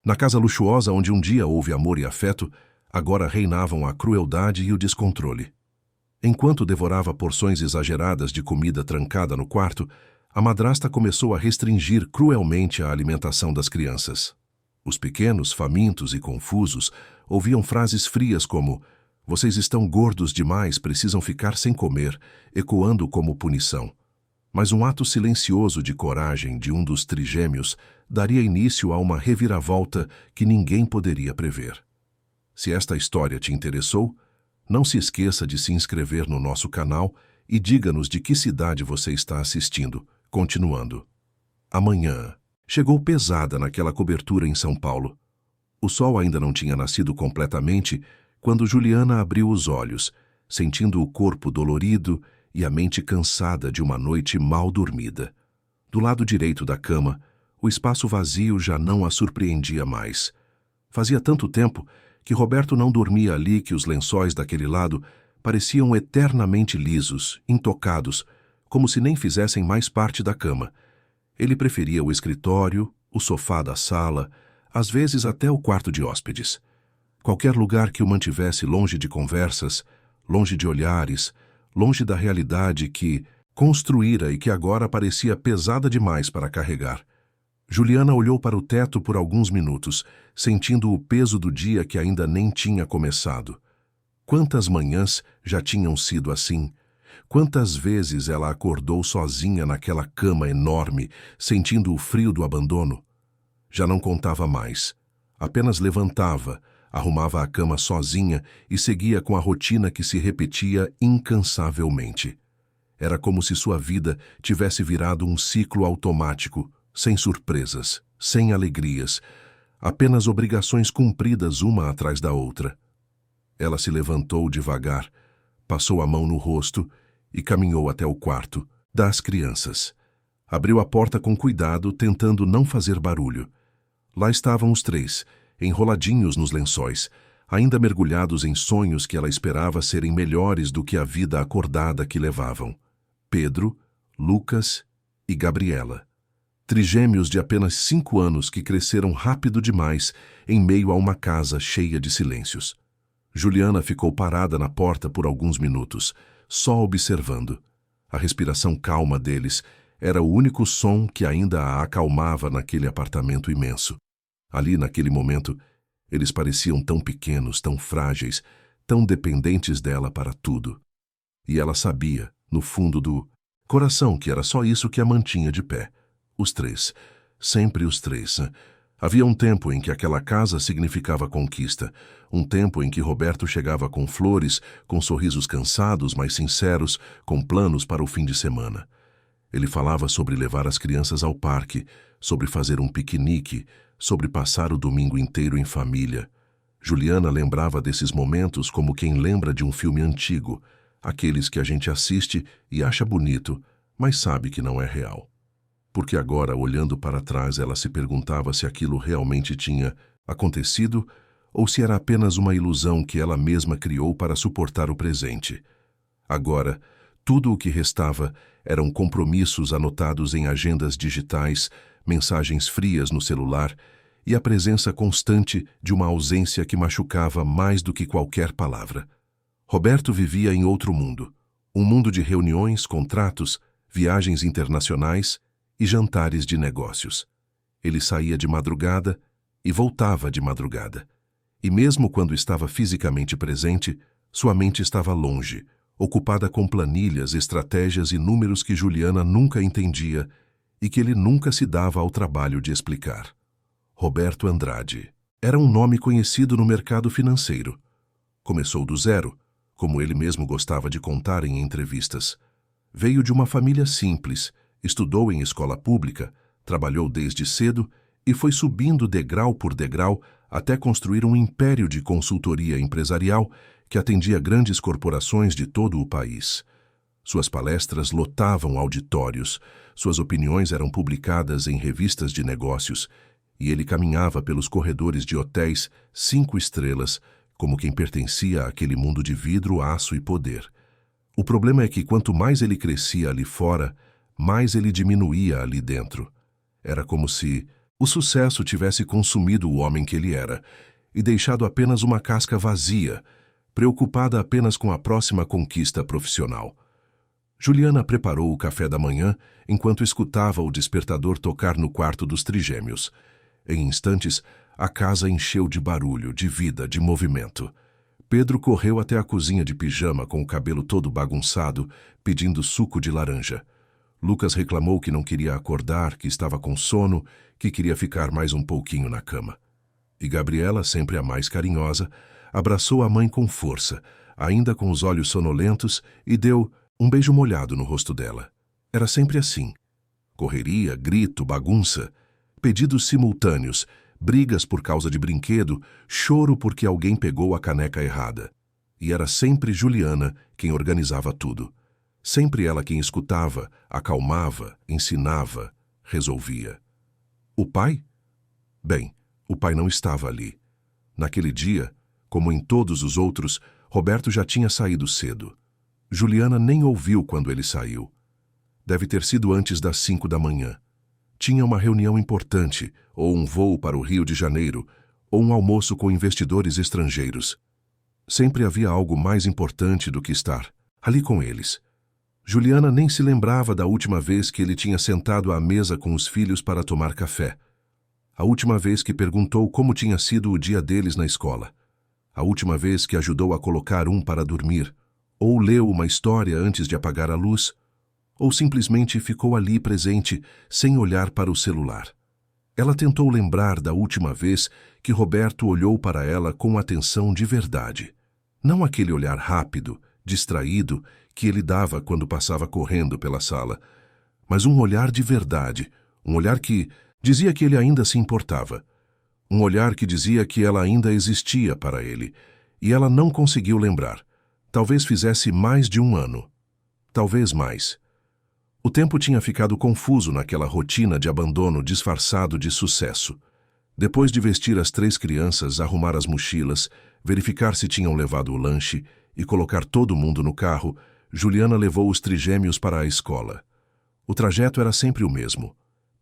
Na casa luxuosa onde um dia houve amor e afeto, agora reinavam a crueldade e o descontrole. Enquanto devorava porções exageradas de comida trancada no quarto, a madrasta começou a restringir cruelmente a alimentação das crianças. Os pequenos, famintos e confusos, ouviam frases frias como "Vocês estão gordos demais, precisam ficar sem comer", ecoando como punição. Mas um ato silencioso de coragem de um dos trigêmeos daria início a uma reviravolta que ninguém poderia prever. Se esta história te interessou, não se esqueça de se inscrever no nosso canal e diga-nos de que cidade você está assistindo. Continuando. A manhã chegou pesada naquela cobertura em São Paulo. O sol ainda não tinha nascido completamente quando Juliana abriu os olhos, sentindo o corpo dolorido e a mente cansada de uma noite mal dormida. Do lado direito da cama, o espaço vazio já não a surpreendia mais. Fazia tanto tempo que Roberto não dormia ali que os lençóis daquele lado pareciam eternamente lisos, intocados, como se nem fizessem mais parte da cama. Ele preferia o escritório, o sofá da sala, às vezes até o quarto de hóspedes. Qualquer lugar que o mantivesse longe de conversas, longe de olhares, longe da realidade que construíra e que agora parecia pesada demais para carregar. Juliana olhou para o teto por alguns minutos, sentindo o peso do dia que ainda nem tinha começado. Quantas manhãs já tinham sido assim? Quantas vezes ela acordou sozinha naquela cama enorme, sentindo o frio do abandono? Já não contava mais. Apenas levantava, arrumava a cama sozinha e seguia com a rotina que se repetia incansavelmente. Era como se sua vida tivesse virado um ciclo automático, sem surpresas, sem alegrias, apenas obrigações cumpridas uma atrás da outra. Ela se levantou devagar, passou a mão no rosto e caminhou até o quarto das crianças. Abriu a porta com cuidado, tentando não fazer barulho. Lá estavam os três, enroladinhos nos lençóis, ainda mergulhados em sonhos que ela esperava serem melhores do que a vida acordada que levavam. Pedro, Lucas e Gabriela. Trigêmeos de apenas 5 anos que cresceram rápido demais em meio a uma casa cheia de silêncios. Juliana ficou parada na porta por alguns minutos, só observando. A respiração calma deles era o único som que ainda a acalmava naquele apartamento imenso. Ali, naquele momento, eles pareciam tão pequenos, tão frágeis, tão dependentes dela para tudo. E ela sabia, no fundo do coração, que era só isso que a mantinha de pé. Os três. Sempre os três. Havia um tempo em que aquela casa significava conquista. Um tempo em que Roberto chegava com flores, com sorrisos cansados, mas sinceros, com planos para o fim de semana. Ele falava sobre levar as crianças ao parque, sobre fazer um piquenique, sobre passar o domingo inteiro em família. Juliana lembrava desses momentos como quem lembra de um filme antigo, aqueles que a gente assiste e acha bonito, mas sabe que não é real. Porque agora, olhando para trás, ela se perguntava se aquilo realmente tinha acontecido ou se era apenas uma ilusão que ela mesma criou para suportar o presente. Agora, tudo o que restava eram compromissos anotados em agendas digitais, mensagens frias no celular e a presença constante de uma ausência que machucava mais do que qualquer palavra. Roberto vivia em outro mundo, um mundo de reuniões, contratos, viagens internacionais e jantares de negócios. Ele saía de madrugada e voltava de madrugada. E mesmo quando estava fisicamente presente, sua mente estava longe, ocupada com planilhas, estratégias e números que Juliana nunca entendia e que ele nunca se dava ao trabalho de explicar. Roberto Andrade. Era um nome conhecido no mercado financeiro. Começou do zero, como ele mesmo gostava de contar em entrevistas. Veio de uma família simples, estudou em escola pública, trabalhou desde cedo e foi subindo degrau por degrau até construir um império de consultoria empresarial que atendia grandes corporações de todo o país. Suas palestras lotavam auditórios, suas opiniões eram publicadas em revistas de negócios e ele caminhava pelos corredores de hotéis 5 estrelas como quem pertencia àquele mundo de vidro, aço e poder. O problema é que quanto mais ele crescia ali fora, mais ele diminuía ali dentro. Era como se O sucesso tivesse consumido o homem que ele era e deixado apenas uma casca vazia, preocupada apenas com a próxima conquista profissional. Juliana preparou o café da manhã enquanto escutava o despertador tocar no quarto dos trigêmeos. Em instantes, a casa encheu de barulho, de vida, de movimento. Pedro correu até a cozinha de pijama com o cabelo todo bagunçado, pedindo suco de laranja. Lucas reclamou que não queria acordar, que estava com sono, que queria ficar mais um pouquinho na cama. E Gabriela, sempre a mais carinhosa, abraçou a mãe com força, ainda com os olhos sonolentos, e deu um beijo molhado no rosto dela. Era sempre assim. Correria, grito, bagunça, pedidos simultâneos, brigas por causa de brinquedo, choro porque alguém pegou a caneca errada. E era sempre Juliana quem organizava tudo. Sempre ela quem escutava, acalmava, ensinava, resolvia. O pai? Bem, o pai não estava ali. Naquele dia, como em todos os outros, Roberto já tinha saído cedo. Juliana nem ouviu quando ele saiu. Deve ter sido antes das 5 da manhã. Tinha uma reunião importante, ou um voo para o Rio de Janeiro, ou um almoço com investidores estrangeiros. Sempre havia algo mais importante do que estar ali com eles. Juliana nem se lembrava da última vez que ele tinha sentado à mesa com os filhos para tomar café. A última vez que perguntou como tinha sido o dia deles na escola. A última vez que ajudou a colocar um para dormir, ou leu uma história antes de apagar a luz, ou simplesmente ficou ali presente, sem olhar para o celular. Ela tentou lembrar da última vez que Roberto olhou para ela com atenção de verdade. Não aquele olhar rápido, distraído, que ele dava quando passava correndo pela sala, mas um olhar de verdade, um olhar que dizia que ele ainda se importava. Um olhar que dizia que ela ainda existia para ele, e ela não conseguiu lembrar. Talvez fizesse mais de um ano. Talvez mais. O tempo tinha ficado confuso naquela rotina de abandono disfarçado de sucesso. Depois de vestir as 3 crianças, arrumar as mochilas, verificar se tinham levado o lanche e colocar todo mundo no carro, Juliana levou os trigêmeos para a escola. O trajeto era sempre o mesmo.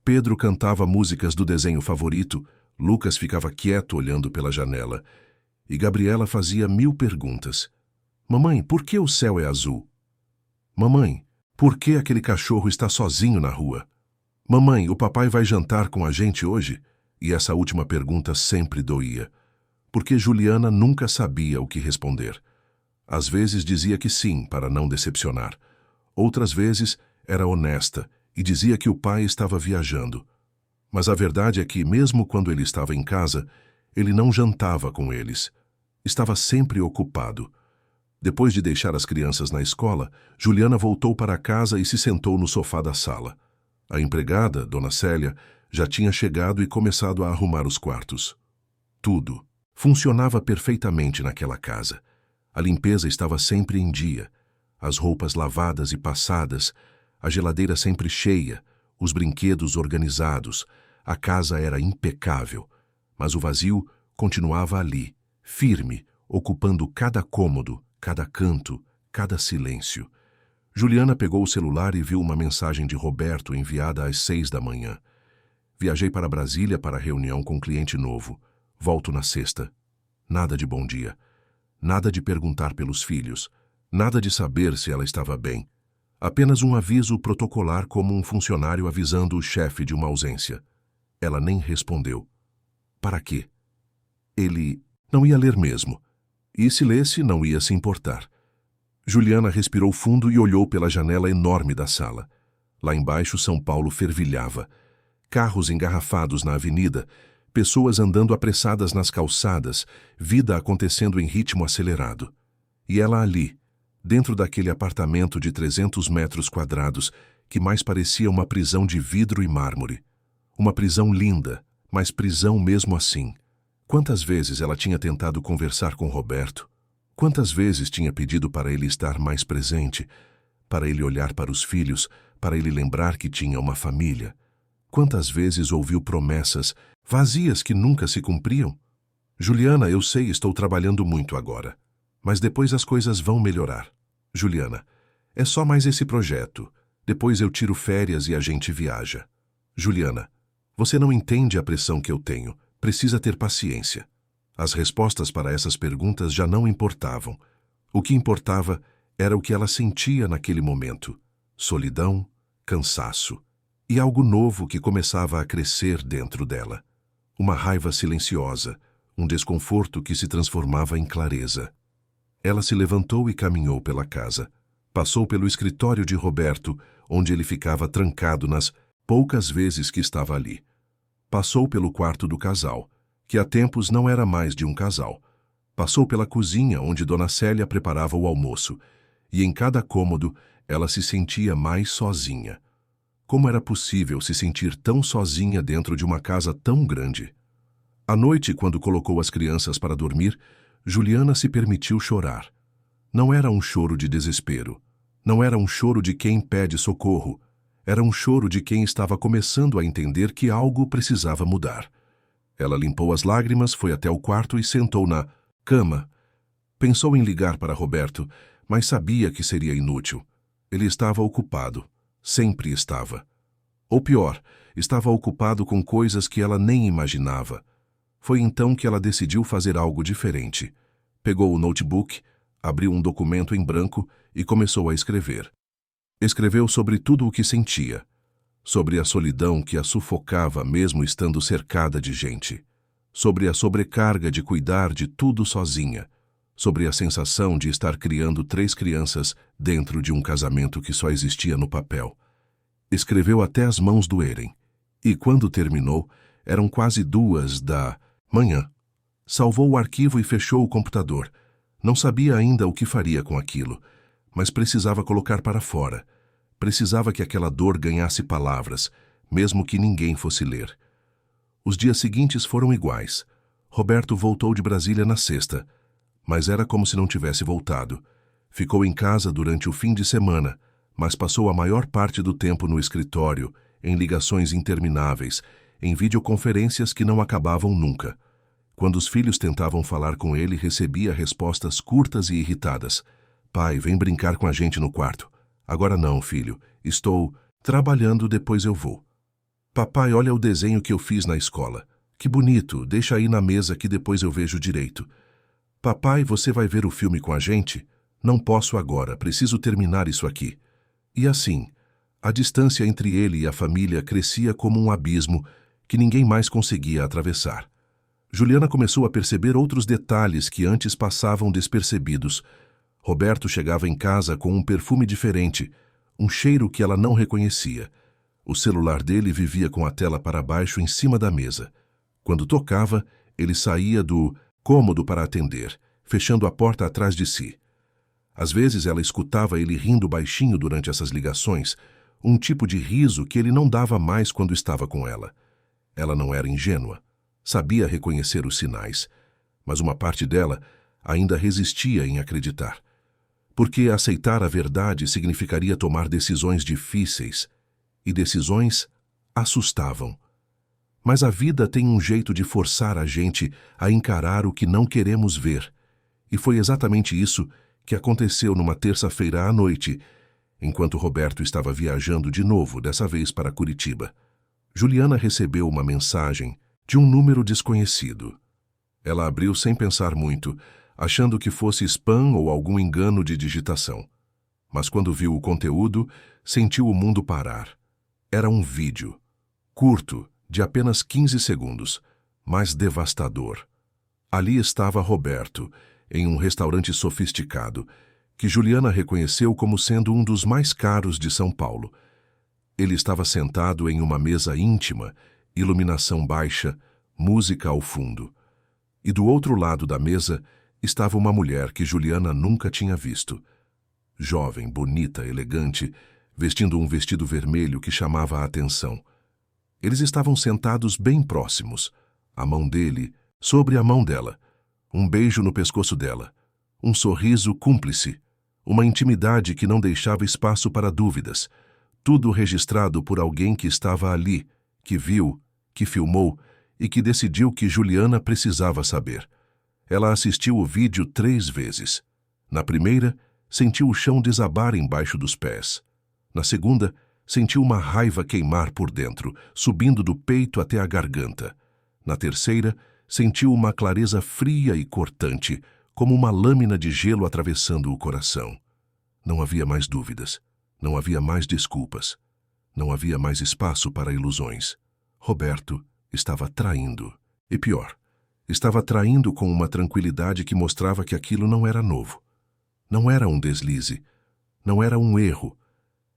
Pedro cantava músicas do desenho favorito, Lucas ficava quieto olhando pela janela, e Gabriela fazia 1000 perguntas. Mamãe, por que o céu é azul? Mamãe, por que aquele cachorro está sozinho na rua? Mamãe, o papai vai jantar com a gente hoje? E essa última pergunta sempre doía, porque Juliana nunca sabia o que responder. Às vezes dizia que sim, para não decepcionar. Outras vezes era honesta e dizia que o pai estava viajando. Mas a verdade é que, mesmo quando ele estava em casa, ele não jantava com eles. Estava sempre ocupado. Depois de deixar as crianças na escola, Juliana voltou para casa e se sentou no sofá da sala. A empregada, Dona Célia, já tinha chegado e começado a arrumar os quartos. Tudo funcionava perfeitamente naquela casa. A limpeza estava sempre em dia, as roupas lavadas e passadas, a geladeira sempre cheia, os brinquedos organizados, a casa era impecável, mas o vazio continuava ali, firme, ocupando cada cômodo, cada canto, cada silêncio. Juliana pegou o celular e viu uma mensagem de Roberto enviada às 6 da manhã. Viajei para Brasília para reunião com cliente novo. Volto na sexta. Nada de bom dia. Nada de perguntar pelos filhos. Nada de saber se ela estava bem. Apenas um aviso protocolar como um funcionário avisando o chefe de uma ausência. Ela nem respondeu. Para quê? Ele não ia ler mesmo. E se lesse, não ia se importar. Juliana respirou fundo e olhou pela janela enorme da sala. Lá embaixo, São Paulo fervilhava. Carros engarrafados na avenida, pessoas andando apressadas nas calçadas, vida acontecendo em ritmo acelerado. E ela ali, dentro daquele apartamento de 300 metros quadrados, que mais parecia uma prisão de vidro e mármore. Uma prisão linda, mas prisão mesmo assim. Quantas vezes ela tinha tentado conversar com Roberto? Quantas vezes tinha pedido para ele estar mais presente, para ele olhar para os filhos, para ele lembrar que tinha uma família? Quantas vezes ouviu promessas vazias que nunca se cumpriam? Juliana, eu sei, estou trabalhando muito agora, mas depois as coisas vão melhorar. Juliana, é só mais esse projeto. Depois eu tiro férias e a gente viaja. Juliana, Você não entende a pressão que eu tenho. Precisa ter paciência. As respostas para essas perguntas já não importavam. O que importava era o que ela sentia naquele momento: solidão, cansaço e algo novo que começava a crescer dentro dela. Uma raiva silenciosa, um desconforto que se transformava em clareza. Ela se levantou e caminhou pela casa. Passou pelo escritório de Roberto, onde ele ficava trancado nas poucas vezes que estava ali. Passou pelo quarto do casal, que há tempos não era mais de um casal. Passou pela cozinha, onde Dona Célia preparava o almoço, e em cada cômodo ela se sentia mais sozinha. Como era possível se sentir tão sozinha dentro de uma casa tão grande? À noite, quando colocou as crianças para dormir, Juliana se permitiu chorar. Não era um choro de desespero. Não era um choro de quem pede socorro. Era um choro de quem estava começando a entender que algo precisava mudar. Ela limpou as lágrimas, foi até o quarto e sentou na cama. Pensou em ligar para Roberto, mas sabia que seria inútil. Ele estava ocupado. Sempre estava. Ou pior, estava ocupado com coisas que ela nem imaginava. Foi então que ela decidiu fazer algo diferente. Pegou o notebook, abriu um documento em branco e começou a escrever. Escreveu sobre tudo o que sentia. Sobre a solidão que a sufocava mesmo estando cercada de gente. Sobre a sobrecarga de cuidar de tudo sozinha. Sobre a sensação de estar criando 3 crianças dentro de um casamento que só existia no papel. Escreveu até as mãos doerem. E quando terminou, eram quase 2 da manhã. Salvou o arquivo e fechou o computador. Não sabia ainda o que faria com aquilo, mas precisava colocar para fora. Precisava que aquela dor ganhasse palavras, mesmo que ninguém fosse ler. Os dias seguintes foram iguais. Roberto voltou de Brasília na sexta, mas era como se não tivesse voltado. Ficou em casa durante o fim de semana, mas passou a maior parte do tempo no escritório, em ligações intermináveis, em videoconferências que não acabavam nunca. Quando os filhos tentavam falar com ele, recebia respostas curtas e irritadas. Pai, vem brincar com a gente no quarto. Agora não, filho. Estou trabalhando, depois eu vou. Papai, olha o desenho que eu fiz na escola. Que bonito, deixa aí na mesa que depois eu vejo direito. Papai, você vai ver o filme com a gente? Não posso agora, preciso terminar isso aqui. E assim, a distância entre ele e a família crescia como um abismo que ninguém mais conseguia atravessar. Juliana começou a perceber outros detalhes que antes passavam despercebidos. Roberto chegava em casa com um perfume diferente, um cheiro que ela não reconhecia. O celular dele vivia com a tela para baixo em cima da mesa. Quando tocava, ele saía do cômodo para atender, fechando a porta atrás de si. Às vezes ela escutava ele rindo baixinho durante essas ligações, um tipo de riso que ele não dava mais quando estava com ela. Ela não era ingênua, sabia reconhecer os sinais, mas uma parte dela ainda resistia em acreditar. Porque aceitar a verdade significaria tomar decisões difíceis, e decisões assustavam. Mas a vida tem um jeito de forçar a gente a encarar o que não queremos ver. E foi exatamente isso que aconteceu numa terça-feira à noite, enquanto Roberto estava viajando de novo, dessa vez para Curitiba. Juliana recebeu uma mensagem de um número desconhecido. Ela abriu sem pensar muito, achando que fosse spam ou algum engano de digitação. Mas quando viu o conteúdo, sentiu o mundo parar. Era um vídeo, curto, de apenas 15 segundos, mas devastador. Ali estava Roberto, em um restaurante sofisticado, que Juliana reconheceu como sendo um dos mais caros de São Paulo. Ele estava sentado em uma mesa íntima, iluminação baixa, música ao fundo. E do outro lado da mesa estava uma mulher que Juliana nunca tinha visto. Jovem, bonita, elegante, vestindo um vestido vermelho que chamava a atenção. Eles estavam sentados bem próximos, a mão dele sobre a mão dela, um beijo no pescoço dela, um sorriso cúmplice, uma intimidade que não deixava espaço para dúvidas, tudo registrado por alguém que estava ali, que viu, que filmou e que decidiu que Juliana precisava saber. Ela assistiu o vídeo 3 vezes. Na primeira, sentiu o chão desabar embaixo dos pés. Na segunda, sentiu uma raiva queimar por dentro, subindo do peito até a garganta. Na terceira, sentiu uma clareza fria e cortante, como uma lâmina de gelo atravessando o coração. Não havia mais dúvidas, não havia mais desculpas, não havia mais espaço para ilusões. Roberto estava traindo. E pior, estava traindo com uma tranquilidade que mostrava que aquilo não era novo. Não era um deslize, não era um erro.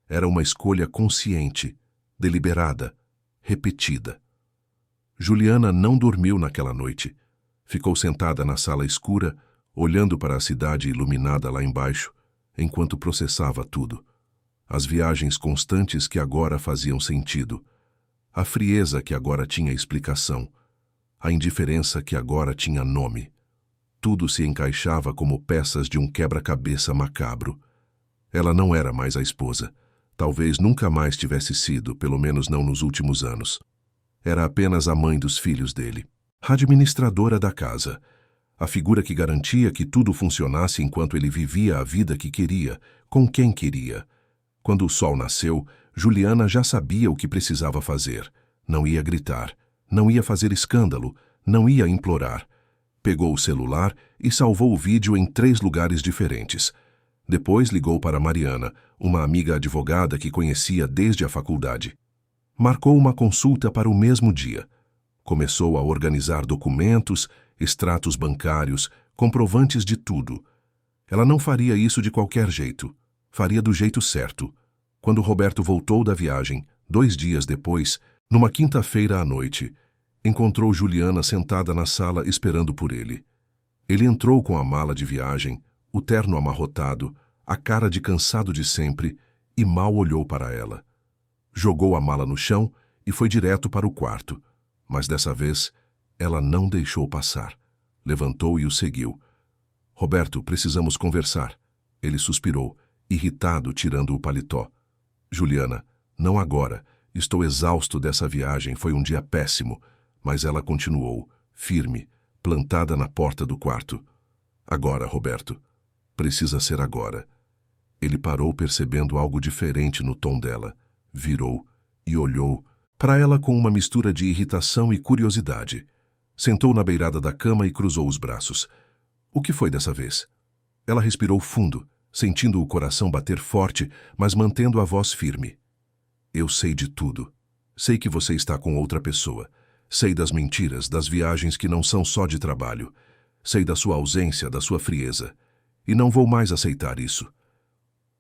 Era uma escolha consciente, deliberada, repetida. Juliana não dormiu naquela noite. Ficou sentada na sala escura, olhando para a cidade iluminada lá embaixo, enquanto processava tudo. As viagens constantes que agora faziam sentido, a frieza que agora tinha explicação, a indiferença que agora tinha nome. Tudo se encaixava como peças de um quebra-cabeça macabro. Ela não era mais a esposa. Talvez nunca mais tivesse sido, pelo menos não nos últimos anos. Era apenas a mãe dos filhos dele, a administradora da casa, a figura que garantia que tudo funcionasse enquanto ele vivia a vida que queria, com quem queria. Quando o sol nasceu, Juliana já sabia o que precisava fazer. Não ia gritar, não ia fazer escândalo, não ia implorar. Pegou o celular e salvou o vídeo em 3 lugares diferentes. Depois ligou para Mariana, uma amiga advogada que conhecia desde a faculdade. Marcou uma consulta para o mesmo dia. Começou a organizar documentos, extratos bancários, comprovantes de tudo. Ela não faria isso de qualquer jeito. Faria do jeito certo. Quando Roberto voltou da viagem, 2 dias depois, numa quinta-feira à noite, encontrou Juliana sentada na sala esperando por ele. Ele entrou com a mala de viagem, o terno amarrotado, a cara de cansado de sempre, e mal olhou para ela. Jogou a mala no chão e foi direto para o quarto, mas dessa vez ela não deixou passar. Levantou e o seguiu. Roberto, precisamos conversar. Ele suspirou, irritado, tirando o paletó. Juliana, não agora. Estou exausto dessa viagem, foi um dia péssimo. Mas ela continuou, firme, plantada na porta do quarto. Agora, Roberto. Precisa ser agora. Ele parou percebendo algo diferente no tom dela. Virou e olhou para ela com uma mistura de irritação e curiosidade. Sentou na beirada da cama e cruzou os braços. O que foi dessa vez? Ela respirou fundo, sentindo o coração bater forte, mas mantendo a voz firme. Eu sei de tudo. Sei que você está com outra pessoa. Sei das mentiras, das viagens que não são só de trabalho. Sei da sua ausência, da sua frieza. E não vou mais aceitar isso.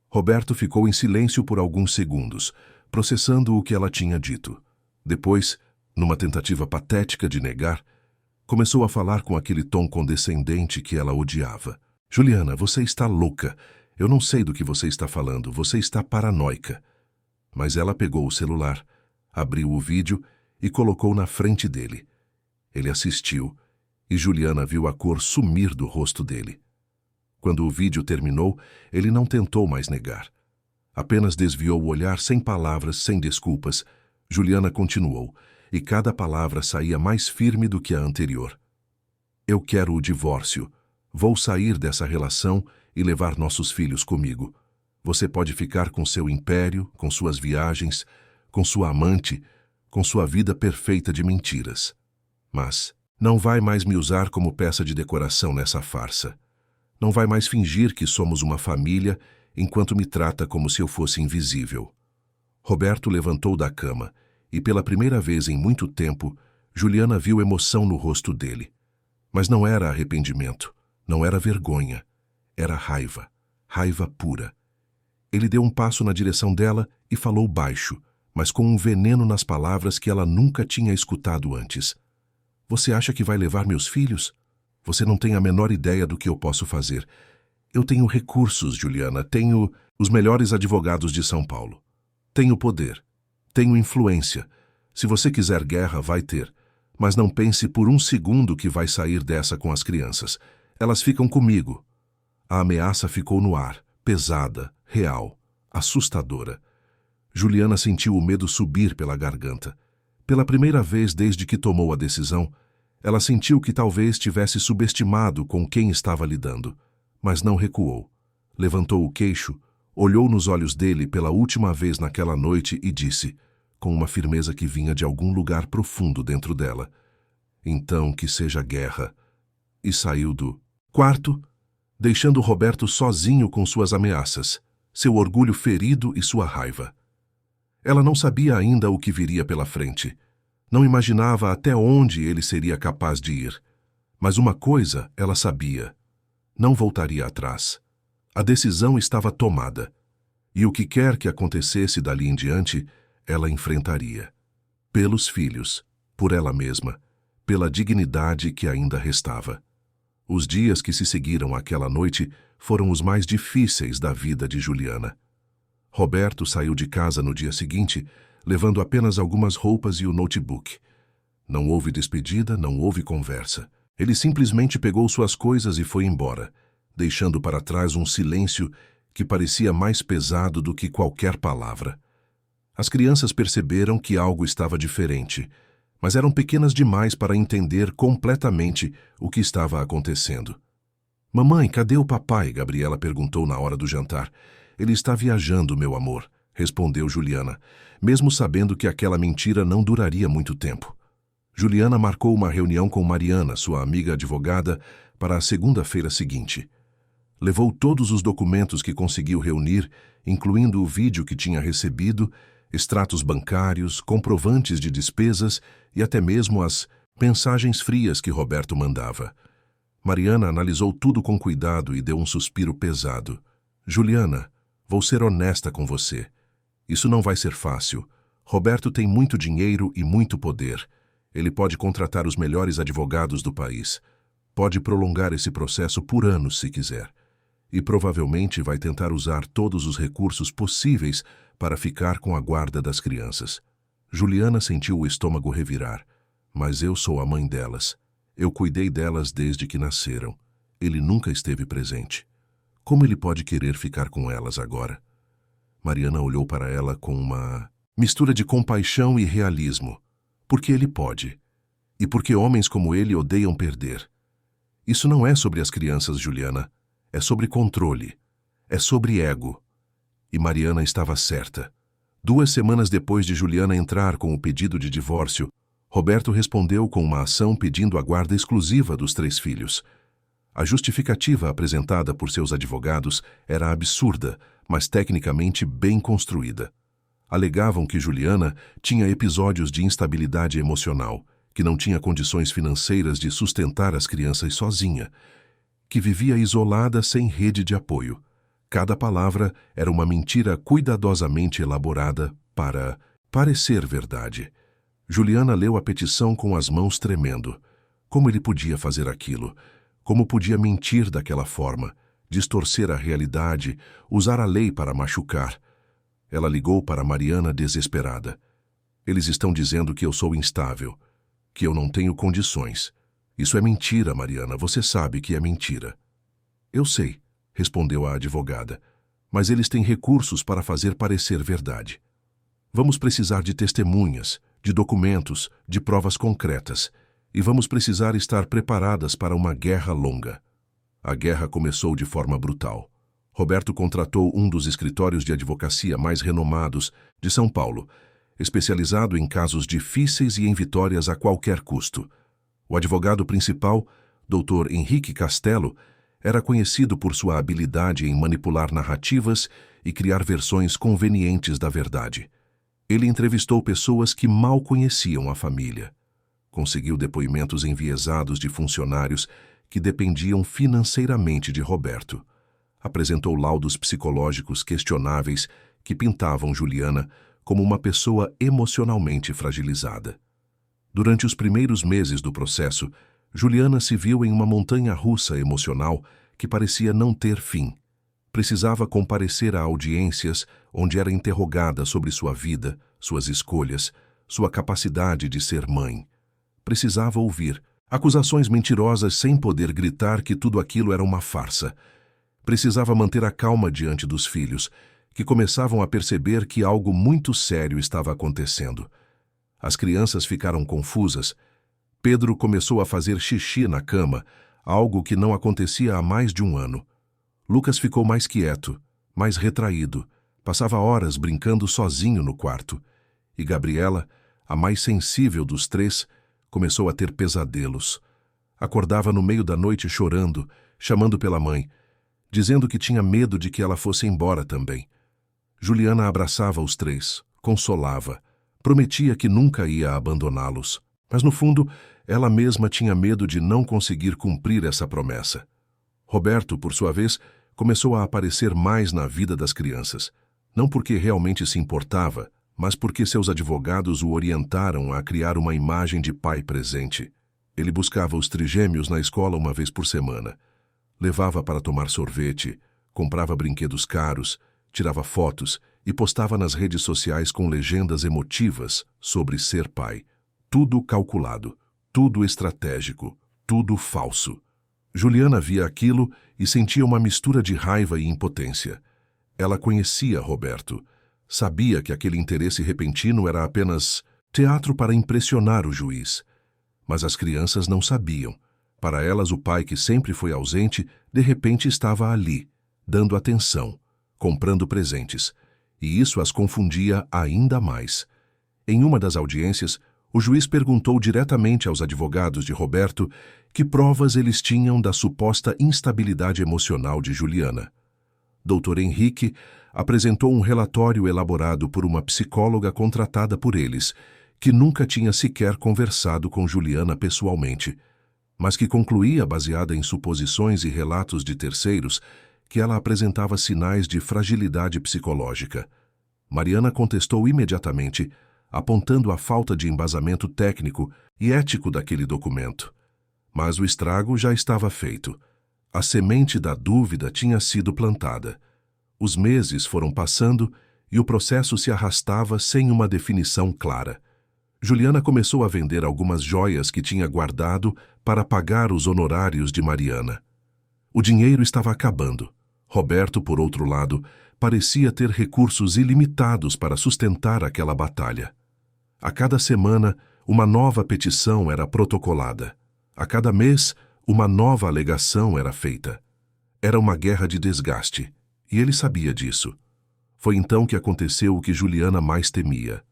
Roberto ficou em silêncio por alguns segundos, processando o que ela tinha dito. Depois, numa tentativa patética de negar, começou a falar com aquele tom condescendente que ela odiava. Juliana, você está louca. Eu não sei do que você está falando. Você está paranoica. Mas ela pegou o celular, abriu o vídeo e colocou na frente dele. Ele assistiu e Juliana viu a cor sumir do rosto dele. Quando o vídeo terminou, ele não tentou mais negar. Apenas desviou o olhar sem palavras, sem desculpas. Juliana continuou, e cada palavra saía mais firme do que a anterior. Eu quero o divórcio. Vou sair dessa relação e levar nossos filhos comigo. Você pode ficar com seu império, com suas viagens, com sua amante, com sua vida perfeita de mentiras. Mas não vai mais me usar como peça de decoração nessa farsa. Não vai mais fingir que somos uma família enquanto me trata como se eu fosse invisível. Roberto levantou da cama e, pela primeira vez em muito tempo, Juliana viu emoção no rosto dele. Mas não era arrependimento, não era vergonha, era raiva, raiva pura. Ele deu um passo na direção dela e falou baixo, mas com um veneno nas palavras que ela nunca tinha escutado antes. Você acha que vai levar meus filhos? Você não tem a menor ideia do que eu posso fazer. Eu tenho recursos, Juliana. Tenho os melhores advogados de São Paulo. Tenho poder. Tenho influência. Se você quiser guerra, vai ter. Mas não pense por um segundo que vai sair dessa com as crianças. Elas ficam comigo. A ameaça ficou no ar, pesada, real, assustadora. Juliana sentiu o medo subir pela garganta. Pela primeira vez desde que tomou a decisão, ela sentiu que talvez tivesse subestimado com quem estava lidando, mas não recuou. Levantou o queixo, Olhou nos olhos dele pela última vez naquela noite e disse, com uma firmeza que vinha de algum lugar profundo dentro dela, então que seja guerra. E saiu do quarto, deixando Roberto sozinho com suas ameaças, seu orgulho ferido e sua raiva. Ela não sabia ainda o que viria pela frente. Não imaginava até onde ele seria capaz de ir. Mas uma coisa ela sabia. Não voltaria atrás. A decisão estava tomada. E o que quer que acontecesse dali em diante, ela enfrentaria. Pelos filhos, por ela mesma, pela dignidade que ainda restava. Os dias que se seguiram àquela noite foram os mais difíceis da vida de Juliana. Roberto saiu de casa no dia seguinte, levando apenas algumas roupas e o notebook. Não houve despedida, não houve conversa. Ele simplesmente pegou suas coisas e foi embora, deixando para trás um silêncio que parecia mais pesado do que qualquer palavra. As crianças perceberam que algo estava diferente, mas eram pequenas demais para entender completamente o que estava acontecendo. "Mamãe, cadê o papai?" Gabriela perguntou na hora do jantar. "Ele está viajando, meu amor", respondeu Juliana, mesmo sabendo que aquela mentira não duraria muito tempo. Juliana marcou uma reunião com Mariana, sua amiga advogada, para a segunda-feira seguinte. Levou todos os documentos que conseguiu reunir, incluindo o vídeo que tinha recebido, extratos bancários, comprovantes de despesas e até mesmo as mensagens frias que Roberto mandava. Mariana analisou tudo com cuidado e deu um suspiro pesado. "Juliana, vou ser honesta com você. Isso não vai ser fácil. Roberto tem muito dinheiro e muito poder. Ele pode contratar os melhores advogados do país. Pode prolongar esse processo por anos se quiser. E provavelmente vai tentar usar todos os recursos possíveis para ficar com a guarda das crianças." Juliana sentiu o estômago revirar. "Mas eu sou a mãe delas. Eu cuidei delas desde que nasceram. Ele nunca esteve presente. Como ele pode querer ficar com elas agora?" Mariana olhou para ela com uma mistura de compaixão e realismo. Porque ele pode. E porque homens como ele odeiam perder. Isso não é sobre as crianças, Juliana. É sobre controle. É sobre ego. E Mariana estava certa. 2 semanas depois de Juliana entrar com o pedido de divórcio, Roberto respondeu com uma ação pedindo a guarda exclusiva dos 3 filhos. A justificativa apresentada por seus advogados era absurda, mas tecnicamente bem construída. Alegavam que Juliana tinha episódios de instabilidade emocional, que não tinha condições financeiras de sustentar as crianças sozinha, que vivia isolada sem rede de apoio. Cada palavra era uma mentira cuidadosamente elaborada para parecer verdade. Juliana leu a petição com as mãos tremendo. Como ele podia fazer aquilo? Como podia mentir daquela forma, distorcer a realidade, usar a lei para machucar? Ela ligou para Mariana desesperada. "Eles estão dizendo que eu sou instável, que eu não tenho condições. Isso é mentira, Mariana, você sabe que é mentira." "Eu sei", respondeu a advogada, "mas eles têm recursos para fazer parecer verdade. Vamos precisar de testemunhas, de documentos, de provas concretas, e vamos precisar estar preparadas para uma guerra longa." A guerra começou de forma brutal. Roberto contratou um dos escritórios de advocacia mais renomados de São Paulo, especializado em casos difíceis e em vitórias a qualquer custo. O advogado principal, Dr. Henrique Castelo, era conhecido por sua habilidade em manipular narrativas e criar versões convenientes da verdade. Ele entrevistou pessoas que mal conheciam a família. Conseguiu depoimentos enviesados de funcionários que dependiam financeiramente de Roberto. Apresentou laudos psicológicos questionáveis que pintavam Juliana como uma pessoa emocionalmente fragilizada. Durante os primeiros meses do processo, Juliana se viu em uma montanha-russa emocional que parecia não ter fim. Precisava comparecer a audiências onde era interrogada sobre sua vida, suas escolhas, sua capacidade de ser mãe. Precisava ouvir acusações mentirosas sem poder gritar que tudo aquilo era uma farsa. Precisava manter a calma diante dos filhos, que começavam a perceber que algo muito sério estava acontecendo. As crianças ficaram confusas. Pedro começou a fazer xixi na cama, algo que não acontecia há mais de 1 ano. Lucas ficou mais quieto. mais retraído, passava horas brincando sozinho no quarto. E Gabriela, a mais sensível dos três, começou a ter pesadelos. Acordava no meio da noite chorando, chamando pela mãe, dizendo que tinha medo de que ela fosse embora também. Juliana abraçava os três, consolava, prometia que nunca ia abandoná-los. Mas, no fundo, ela mesma tinha medo de não conseguir cumprir essa promessa. Roberto, por sua vez, começou a aparecer mais na vida das crianças. Não porque realmente se importava, mas porque seus advogados o orientaram a criar uma imagem de pai presente. Ele buscava os trigêmeos na escola uma vez por semana. Levava para tomar sorvete, comprava brinquedos caros, tirava fotos e postava nas redes sociais com legendas emotivas sobre ser pai. Tudo calculado, tudo estratégico, tudo falso. Juliana via aquilo e sentia uma mistura de raiva e impotência. Ela conhecia Roberto. Sabia que aquele interesse repentino era apenas teatro para impressionar o juiz. Mas as crianças não sabiam. Para elas, o pai que sempre foi ausente, de repente estava ali, dando atenção, comprando presentes. E isso as confundia ainda mais. Em uma das audiências, o juiz perguntou diretamente aos advogados de Roberto que provas eles tinham da suposta instabilidade emocional de Juliana. Dr. Henrique apresentou um relatório elaborado por uma psicóloga contratada por eles, que nunca tinha sequer conversado com Juliana pessoalmente, mas que concluía, baseada em suposições e relatos de terceiros, que ela apresentava sinais de fragilidade psicológica. Mariana contestou imediatamente, apontando a falta de embasamento técnico e ético daquele documento. Mas o estrago já estava feito. A semente da dúvida tinha sido plantada. Os meses foram passando e o processo se arrastava sem uma definição clara. Juliana começou a vender algumas joias que tinha guardado para pagar os honorários de Mariana. O dinheiro estava acabando. Roberto, por outro lado, parecia ter recursos ilimitados para sustentar aquela batalha. A cada semana, uma nova petição era protocolada. A cada mês, uma nova alegação era feita. Era uma guerra de desgaste, e ele sabia disso. Foi então que aconteceu o que Juliana mais temia.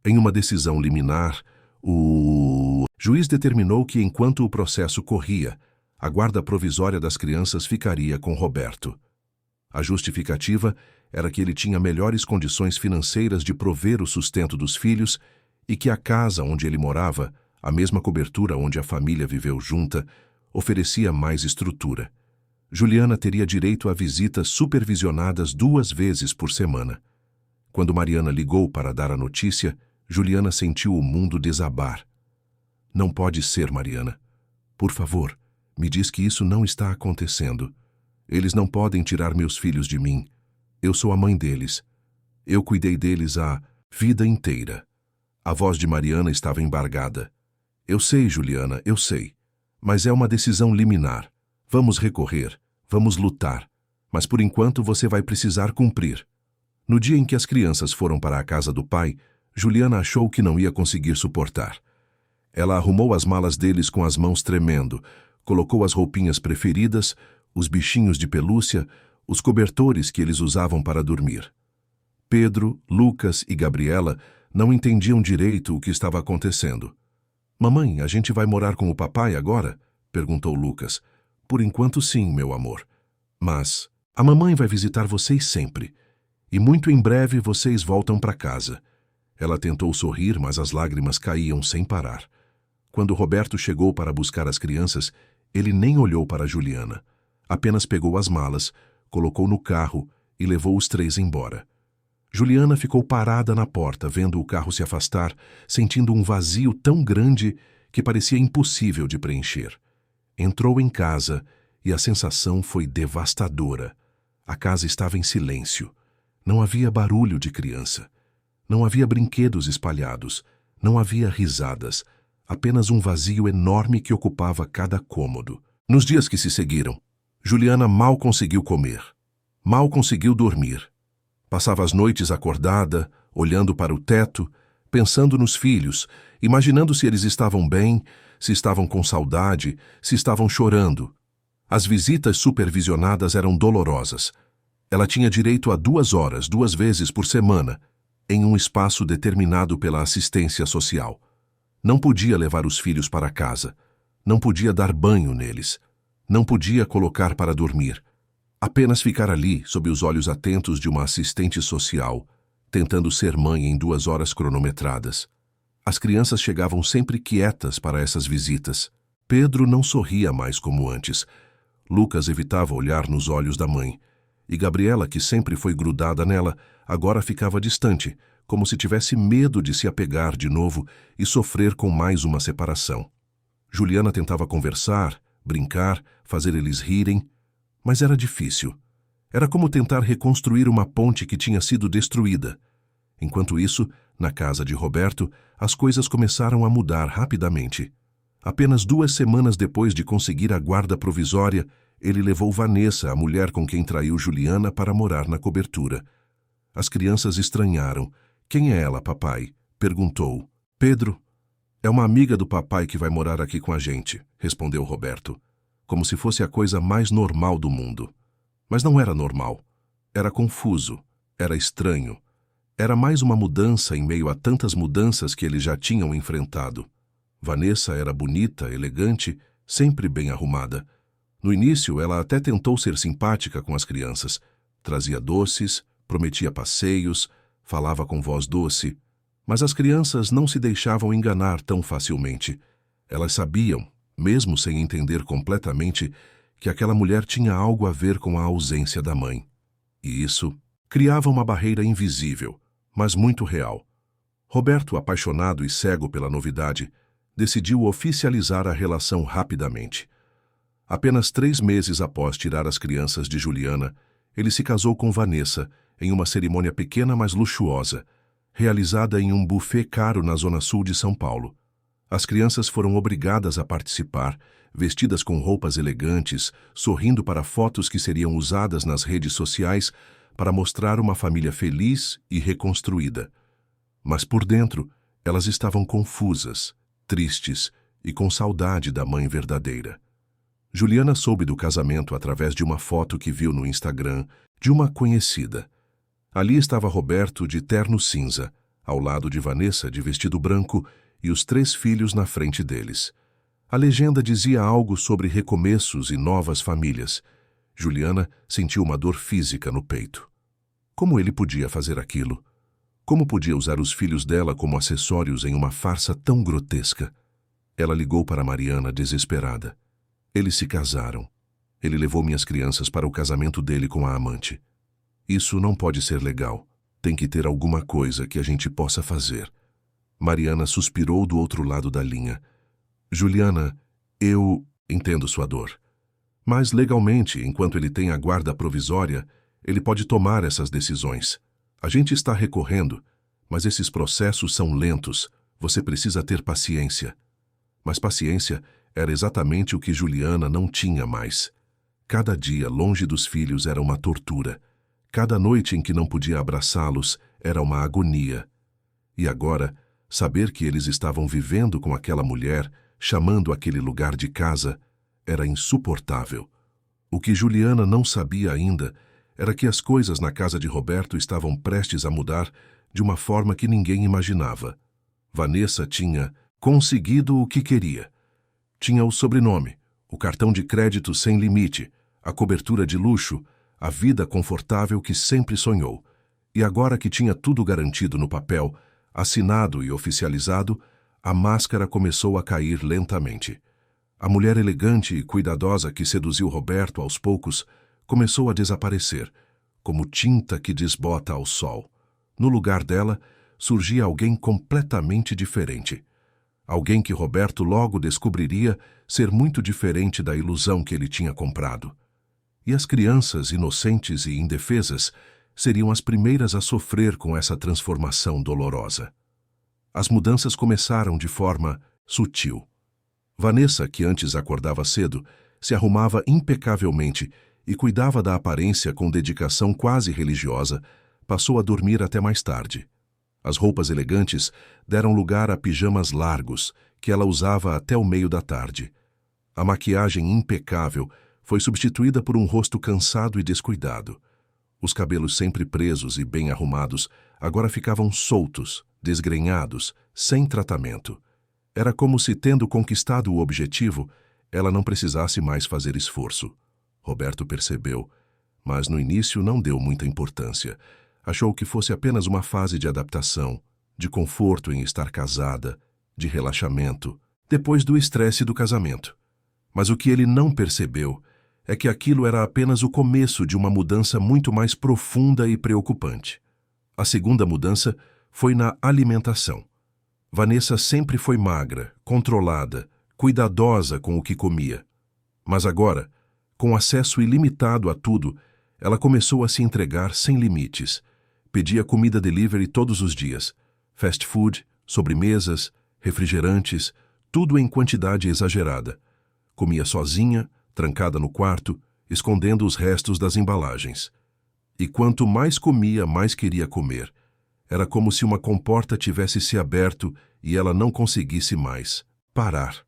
Em uma decisão liminar, o juiz determinou que, enquanto o processo corria, a guarda provisória das crianças ficaria com Roberto. A justificativa era que ele tinha melhores condições financeiras de prover o sustento dos filhos e que a casa onde ele morava, a mesma cobertura onde a família viveu junta, oferecia mais estrutura. Juliana teria direito a visitas supervisionadas 2 vezes por semana. Quando Mariana ligou para dar a notícia, Juliana sentiu o mundo desabar. Não pode ser, Mariana. Por favor, me diz que isso não está acontecendo. Eles não podem tirar meus filhos de mim. Eu sou a mãe deles. Eu cuidei deles a vida inteira. A voz de Mariana estava embargada. Eu sei, Juliana, eu sei. Mas é uma decisão liminar. Vamos recorrer, vamos lutar. Mas por enquanto você vai precisar cumprir. No dia em que as crianças foram para a casa do pai, Juliana achou que não ia conseguir suportar. Ela arrumou as malas deles com as mãos tremendo, colocou as roupinhas preferidas, os bichinhos de pelúcia, os cobertores que eles usavam para dormir. Pedro, Lucas e Gabriela não entendiam direito o que estava acontecendo. Mamãe, a gente vai morar com o papai agora? Perguntou Lucas. Por enquanto sim, meu amor. Mas a mamãe vai visitar vocês sempre. E muito em breve vocês voltam para casa. Ela tentou sorrir, mas as lágrimas caíam sem parar. Quando Roberto chegou para buscar as crianças, ele nem olhou para Juliana. Apenas pegou as malas, colocou no carro e levou os 3 embora. Juliana ficou parada na porta, vendo o carro se afastar, sentindo um vazio tão grande que parecia impossível de preencher. Entrou em casa e a sensação foi devastadora. A casa estava em silêncio. Não havia barulho de criança. Não havia brinquedos espalhados. Não havia risadas. Apenas um vazio enorme que ocupava cada cômodo. Nos dias que se seguiram, Juliana mal conseguiu comer. Mal conseguiu dormir. Passava as noites acordada, olhando para o teto, pensando nos filhos, imaginando se eles estavam bem, se estavam com saudade, se estavam chorando. As visitas supervisionadas eram dolorosas. Ela tinha direito a 2 horas, 2 vezes por semana, em um espaço determinado pela assistência social. Não podia levar os filhos para casa. Não podia dar banho neles. Não podia colocar para dormir. Apenas ficar ali, sob os olhos atentos de uma assistente social, tentando ser mãe em 2 horas cronometradas. As crianças chegavam sempre quietas para essas visitas. Pedro não sorria mais como antes. Lucas evitava olhar nos olhos da mãe. E Gabriela, que sempre foi grudada nela, agora ficava distante, como se tivesse medo de se apegar de novo e sofrer com mais uma separação. Juliana tentava conversar, brincar, fazer eles rirem, mas era difícil. Era como tentar reconstruir uma ponte que tinha sido destruída. Enquanto isso, na casa de Roberto, as coisas começaram a mudar rapidamente. Apenas 2 semanas depois de conseguir a guarda provisória, ele levou Vanessa, a mulher com quem traiu Juliana, para morar na cobertura. As crianças estranharam. "Quem é ela, papai?" perguntou. "Pedro, é uma amiga do papai que vai morar aqui com a gente", respondeu Roberto, como se fosse a coisa mais normal do mundo. Mas não era normal. Era confuso, era estranho. Era mais uma mudança em meio a tantas mudanças que eles já tinham enfrentado. Vanessa era bonita, elegante, sempre bem arrumada. No início, ela até tentou ser simpática com as crianças. Trazia doces, prometia passeios, falava com voz doce. Mas as crianças não se deixavam enganar tão facilmente. Elas sabiam, mesmo sem entender completamente, que aquela mulher tinha algo a ver com a ausência da mãe. E isso criava uma barreira invisível, mas muito real. Roberto, apaixonado e cego pela novidade, decidiu oficializar a relação rapidamente. Apenas 3 meses após tirar as crianças de Juliana, ele se casou com Vanessa em uma cerimônia pequena, mas luxuosa, realizada em um buffet caro na zona sul de São Paulo. As crianças foram obrigadas a participar, vestidas com roupas elegantes, sorrindo para fotos que seriam usadas nas redes sociais para mostrar uma família feliz e reconstruída. Mas por dentro, elas estavam confusas, tristes e com saudade da mãe verdadeira. Juliana soube do casamento através de uma foto que viu no Instagram de uma conhecida. Ali estava Roberto de terno cinza, ao lado de Vanessa de vestido branco e os 3 filhos na frente deles. A legenda dizia algo sobre recomeços e novas famílias. Juliana sentiu uma dor física no peito. Como ele podia fazer aquilo? Como podia usar os filhos dela como acessórios em uma farsa tão grotesca? Ela ligou para Mariana desesperada. Eles se casaram. Ele levou minhas crianças para o casamento dele com a amante. Isso não pode ser legal. Tem que ter alguma coisa que a gente possa fazer. Mariana suspirou do outro lado da linha. Juliana, eu entendo sua dor. Mas legalmente, enquanto ele tem a guarda provisória, ele pode tomar essas decisões. A gente está recorrendo, mas esses processos são lentos. Você precisa ter paciência. Mas paciência era exatamente o que Juliana não tinha mais. Cada dia longe dos filhos era uma tortura. Cada noite em que não podia abraçá-los era uma agonia. E agora, saber que eles estavam vivendo com aquela mulher, chamando aquele lugar de casa, era insuportável. O que Juliana não sabia ainda era que as coisas na casa de Roberto estavam prestes a mudar de uma forma que ninguém imaginava. Vanessa tinha conseguido o que queria. Tinha o sobrenome, o cartão de crédito sem limite, a cobertura de luxo, a vida confortável que sempre sonhou. E agora que tinha tudo garantido no papel, assinado e oficializado, a máscara começou a cair lentamente. A mulher elegante e cuidadosa que seduziu Roberto aos poucos começou a desaparecer, como tinta que desbota ao sol. No lugar dela, surgia alguém completamente diferente. Alguém que Roberto logo descobriria ser muito diferente da ilusão que ele tinha comprado. E as crianças, inocentes e indefesas, seriam as primeiras a sofrer com essa transformação dolorosa. As mudanças começaram de forma sutil. Vanessa, que antes acordava cedo, se arrumava impecavelmente e cuidava da aparência com dedicação quase religiosa, passou a dormir até mais tarde. As roupas elegantes deram lugar a pijamas largos, que ela usava até o meio da tarde. A maquiagem impecável foi substituída por um rosto cansado e descuidado. Os cabelos sempre presos e bem arrumados agora ficavam soltos, desgrenhados, sem tratamento. Era como se, tendo conquistado o objetivo, ela não precisasse mais fazer esforço. Roberto percebeu, mas no início não deu muita importância. Achou que fosse apenas uma fase de adaptação, de conforto em estar casada, de relaxamento, depois do estresse do casamento. Mas o que ele não percebeu é que aquilo era apenas o começo de uma mudança muito mais profunda e preocupante. A segunda mudança foi na alimentação. Vanessa sempre foi magra, controlada, cuidadosa com o que comia. Mas agora, com acesso ilimitado a tudo, ela começou a se entregar sem limites. Pedia comida delivery todos os dias, fast food, sobremesas, refrigerantes, tudo em quantidade exagerada. Comia sozinha, trancada no quarto, escondendo os restos das embalagens. E quanto mais comia, mais queria comer. Era como se uma comporta tivesse se aberto e ela não conseguisse mais parar.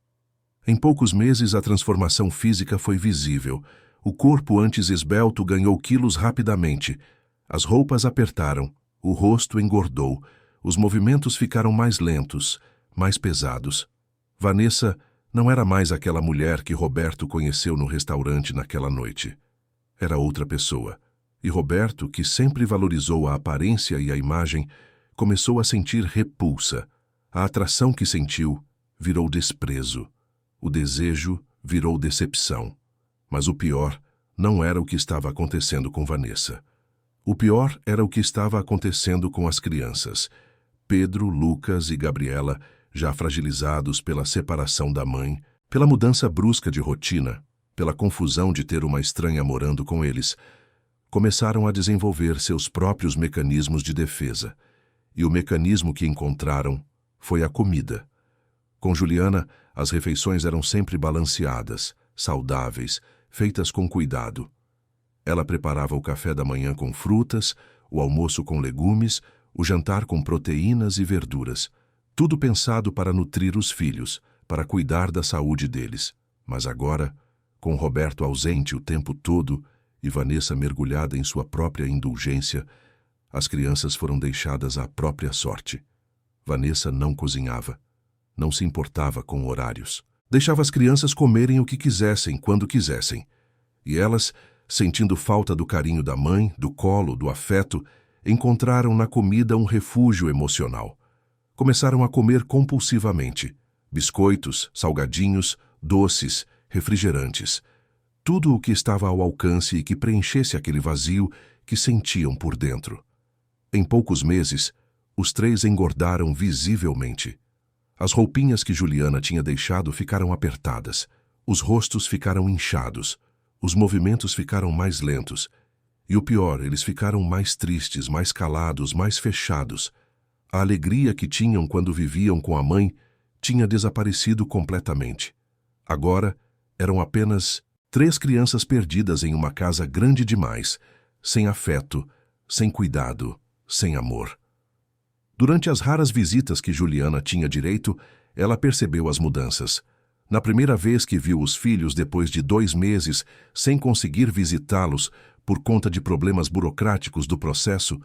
Em poucos meses, a transformação física foi visível. O corpo antes esbelto ganhou quilos rapidamente. As roupas apertaram, o rosto engordou, os movimentos ficaram mais lentos, mais pesados. Vanessa não era mais aquela mulher que Roberto conheceu no restaurante naquela noite. Era outra pessoa. E Roberto, que sempre valorizou a aparência e a imagem, começou a sentir repulsa. A atração que sentiu virou desprezo. O desejo virou decepção. Mas o pior não era o que estava acontecendo com Vanessa. O pior era o que estava acontecendo com as crianças. Pedro, Lucas e Gabriela, já fragilizados pela separação da mãe, pela mudança brusca de rotina, pela confusão de ter uma estranha morando com eles, começaram a desenvolver seus próprios mecanismos de defesa. E o mecanismo que encontraram foi a comida. Com Juliana, as refeições eram sempre balanceadas, saudáveis, feitas com cuidado. Ela preparava o café da manhã com frutas, o almoço com legumes, o jantar com proteínas e verduras. Tudo pensado para nutrir os filhos, para cuidar da saúde deles. Mas agora, com Roberto ausente o tempo todo e Vanessa mergulhada em sua própria indulgência, as crianças foram deixadas à própria sorte. Vanessa não cozinhava, não se importava com horários. Deixava as crianças comerem o que quisessem, quando quisessem. E elas, sentindo falta do carinho da mãe, do colo, do afeto, encontraram na comida um refúgio emocional. Começaram a comer compulsivamente. Biscoitos, salgadinhos, doces, refrigerantes. Tudo o que estava ao alcance e que preenchesse aquele vazio que sentiam por dentro. Em poucos meses, os três engordaram visivelmente. As roupinhas que Juliana tinha deixado ficaram apertadas. Os rostos ficaram inchados. Os movimentos ficaram mais lentos. E o pior, eles ficaram mais tristes, mais calados, mais fechados. A alegria que tinham quando viviam com a mãe tinha desaparecido completamente. Agora, eram apenas 3 crianças perdidas em uma casa grande demais, sem afeto, sem cuidado, sem amor. Durante as raras visitas que Juliana tinha direito, ela percebeu as mudanças. Na primeira vez que viu os filhos depois de 2 meses sem conseguir visitá-los por conta de problemas burocráticos do processo,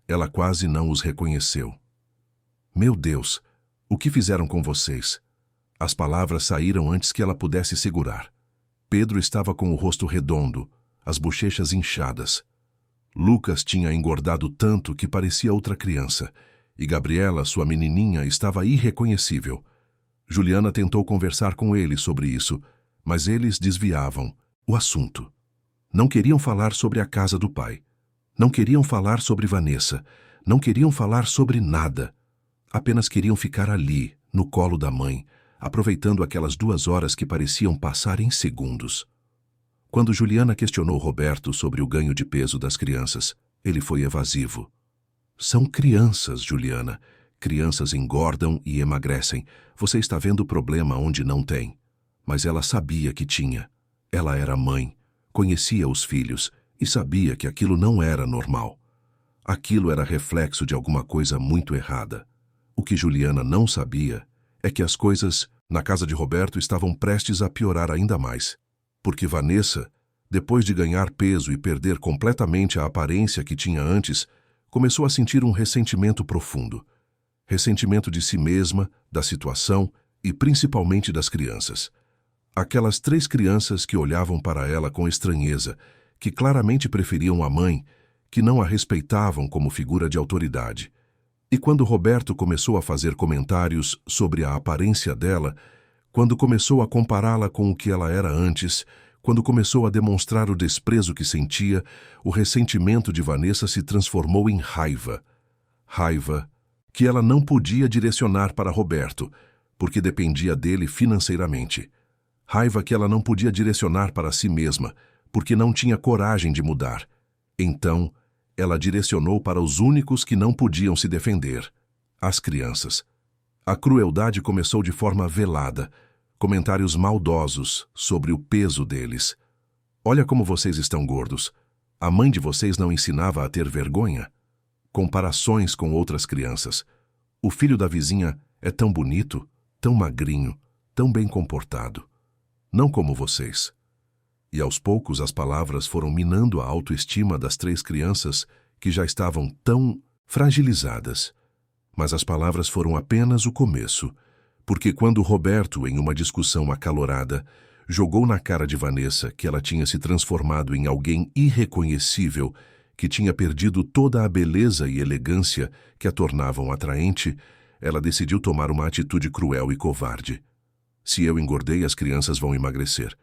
ela quase não os reconheceu. Meu Deus, o que fizeram com vocês? As palavras saíram antes que ela pudesse segurar. Pedro estava com o rosto redondo, as bochechas inchadas. Lucas tinha engordado tanto que parecia outra criança, e Gabriela, sua menininha, estava irreconhecível. Juliana tentou conversar com ele sobre isso, mas eles desviavam o assunto. Não queriam falar sobre a casa do pai. Não queriam falar sobre Vanessa. Não queriam falar sobre nada. Apenas queriam ficar ali, no colo da mãe, aproveitando aquelas 2 horas que pareciam passar em segundos. Quando Juliana questionou Roberto sobre o ganho de peso das crianças, ele foi evasivo. São crianças, Juliana. Crianças engordam e emagrecem. Você está vendo o problema onde não tem. Mas ela sabia que tinha. Ela era mãe, conhecia os filhos e sabia que aquilo não era normal. Aquilo era reflexo de alguma coisa muito errada. O que Juliana não sabia é que as coisas na casa de Roberto estavam prestes a piorar ainda mais, porque Vanessa, Depois de ganhar peso e perder completamente a aparência que tinha antes, começou a sentir um ressentimento profundo. Ressentimento de si mesma, da situação e principalmente das crianças. Aquelas 3 crianças que olhavam para ela com estranheza, que claramente preferiam a mãe, que não a respeitavam como figura de autoridade. E quando Roberto começou a fazer comentários sobre a aparência dela, quando começou a compará-la com o que ela era antes, quando começou a demonstrar o desprezo que sentia, o ressentimento de Vanessa se transformou em raiva. Raiva que ela não podia direcionar para Roberto, porque dependia dele financeiramente. Raiva que ela não podia direcionar para si mesma, porque não tinha coragem de mudar. Então, ela direcionou para os únicos que não podiam se defender, as crianças. A crueldade começou de forma velada, comentários maldosos sobre o peso deles. Olha como vocês estão gordos. A mãe de vocês não ensinava a ter vergonha? Comparações com outras crianças. O filho da vizinha é tão bonito, tão magrinho, tão bem comportado. Não como vocês. E aos poucos as palavras foram minando a autoestima das 3 crianças que já estavam tão fragilizadas. Mas as palavras foram apenas o começo, porque quando Roberto, em uma discussão acalorada, jogou na cara de Vanessa que ela tinha se transformado em alguém irreconhecível, que tinha perdido toda a beleza e elegância que a tornavam atraente, ela decidiu tomar uma atitude cruel e covarde. Se eu engordei, as crianças vão emagrecer.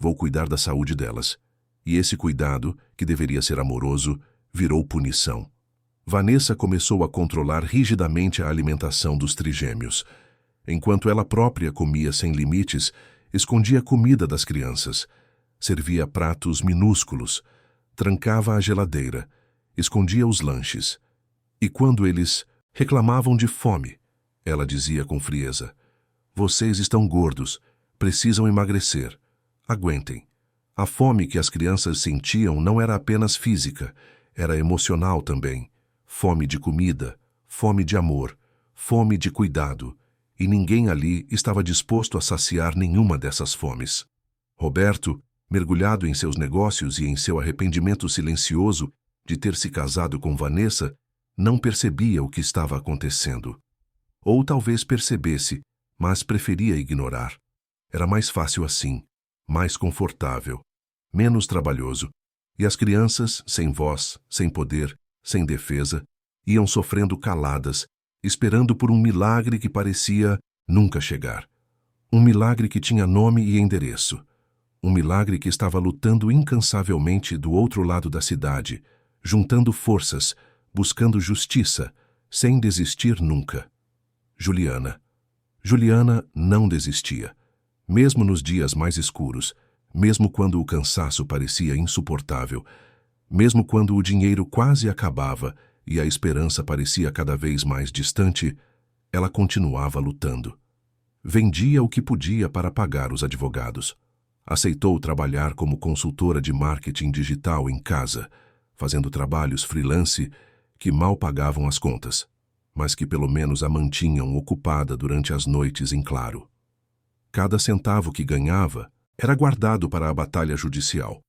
Vou cuidar da saúde delas. E esse cuidado, que deveria ser amoroso, virou punição. Vanessa começou a controlar rigidamente a alimentação dos trigêmeos. Enquanto ela própria comia sem limites, escondia comida das crianças, servia pratos minúsculos, trancava a geladeira, escondia os lanches. E quando eles reclamavam de fome, ela dizia com frieza: "Vocês estão gordos, precisam emagrecer. Aguentem." A fome que as crianças sentiam não era apenas física, era emocional também. Fome de comida, fome de amor, fome de cuidado. E ninguém ali estava disposto a saciar nenhuma dessas fomes. Roberto, mergulhado em seus negócios e em seu arrependimento silencioso de ter se casado com Vanessa, não percebia o que estava acontecendo. Ou talvez percebesse, mas preferia ignorar. Era mais fácil assim, mais confortável, menos trabalhoso, e as crianças, sem voz, sem poder, sem defesa, iam sofrendo caladas, esperando por um milagre que parecia nunca chegar. Um milagre que tinha nome e endereço. Um milagre que estava lutando incansavelmente do outro lado da cidade, juntando forças, buscando justiça, sem desistir nunca. Juliana. Juliana não desistia. Mesmo nos dias mais escuros, mesmo quando o cansaço parecia insuportável, mesmo quando o dinheiro quase acabava e a esperança parecia cada vez mais distante, ela continuava lutando. Vendia o que podia para pagar os advogados. Aceitou trabalhar como consultora de marketing digital em casa, fazendo trabalhos freelance que mal pagavam as contas, mas que pelo menos a mantinham ocupada durante as noites em claro. Cada centavo que ganhava era guardado para a batalha judicial.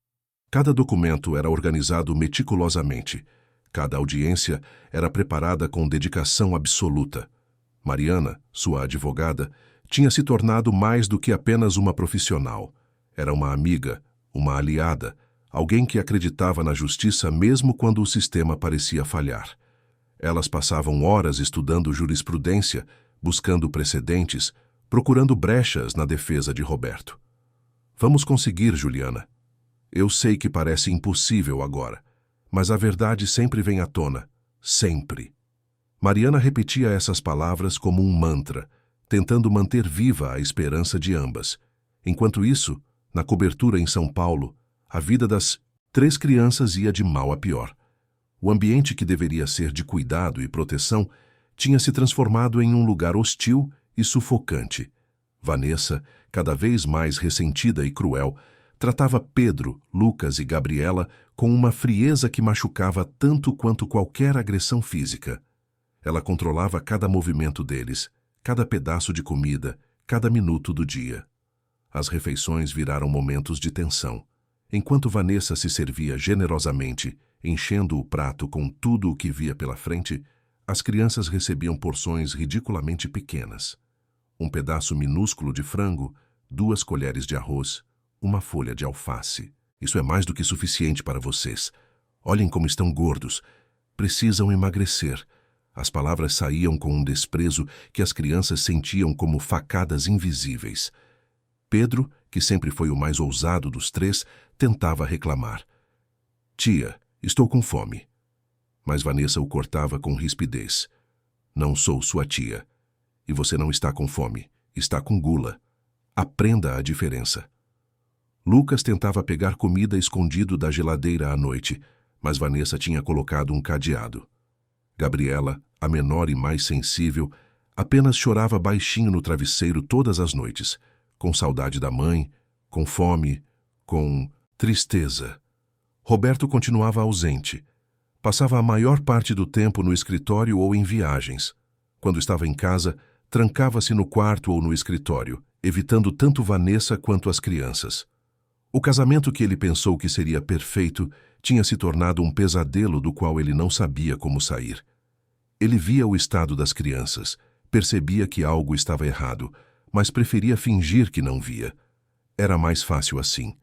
Cada documento era organizado meticulosamente. Cada audiência era preparada com dedicação absoluta. Mariana, sua advogada, tinha se tornado mais do que apenas uma profissional. Era uma amiga, uma aliada, alguém que acreditava na justiça mesmo quando o sistema parecia falhar. Elas passavam horas estudando jurisprudência, buscando precedentes, procurando brechas na defesa de Roberto. "Vamos conseguir, Juliana. Eu sei que parece impossível agora, mas a verdade sempre vem à tona. Sempre." Mariana repetia essas palavras como um mantra, tentando manter viva a esperança de ambas. Enquanto isso, na cobertura em São Paulo, a vida das 3 crianças ia de mal a pior. O ambiente que deveria ser de cuidado e proteção tinha se transformado em um lugar hostil e sufocante. Vanessa, cada vez mais ressentida e cruel, tratava Pedro, Lucas e Gabriela com uma frieza que machucava tanto quanto qualquer agressão física. Ela controlava cada movimento deles, cada pedaço de comida, cada minuto do dia. As refeições viraram momentos de tensão. Enquanto Vanessa se servia generosamente, enchendo o prato com tudo o que via pela frente, as crianças recebiam porções ridiculamente pequenas. Um pedaço minúsculo de frango, 2 colheres de arroz, uma folha de alface. Isso é mais do que suficiente para vocês. Olhem como estão gordos. Precisam emagrecer. As palavras saíam com um desprezo que as crianças sentiam como facadas invisíveis. Pedro, que sempre foi o mais ousado dos 3, tentava reclamar. Tia, estou com fome. Mas Vanessa o cortava com rispidez. Não sou sua tia. E você não está com fome, está com gula. Aprenda a diferença. Lucas tentava pegar comida escondido da geladeira à noite, mas Vanessa tinha colocado um cadeado. Gabriela, a menor e mais sensível, apenas chorava baixinho no travesseiro todas as noites, com saudade da mãe, com fome, com tristeza. Roberto continuava ausente. Passava a maior parte do tempo no escritório ou em viagens. Quando estava em casa, trancava-se no quarto ou no escritório, evitando tanto Vanessa quanto as crianças. O casamento que ele pensou que seria perfeito tinha se tornado um pesadelo do qual ele não sabia como sair. Ele via o estado das crianças, percebia que algo estava errado, mas preferia fingir que não via. Era mais fácil assim,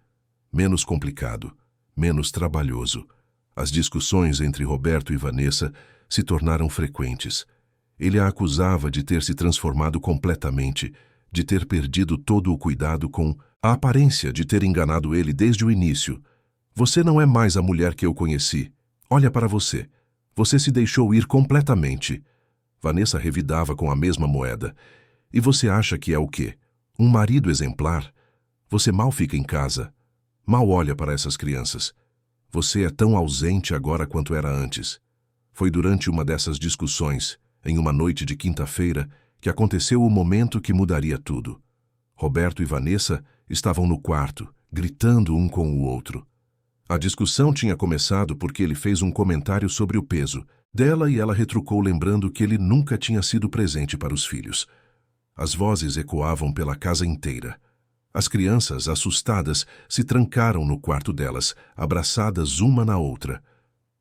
menos complicado, menos trabalhoso. As discussões entre Roberto e Vanessa se tornaram frequentes. Ele a acusava de ter se transformado completamente, de ter perdido todo o cuidado com a aparência de ter enganado ele desde o início. Você não é mais a mulher que eu conheci. Olha para você. Você se deixou ir completamente. Vanessa revidava com a mesma moeda. E você acha que é o quê? Um marido exemplar? Você mal fica em casa. Mal olha para essas crianças. Você é tão ausente agora quanto era antes. Foi durante uma dessas discussões, em uma noite de quinta-feira, que aconteceu o momento que mudaria tudo. Roberto e Vanessa estavam no quarto, gritando um com o outro. A discussão tinha começado porque ele fez um comentário sobre o peso dela e ela retrucou lembrando que ele nunca tinha sido presente para os filhos. As vozes ecoavam pela casa inteira. As crianças, assustadas, se trancaram no quarto delas, abraçadas uma na outra.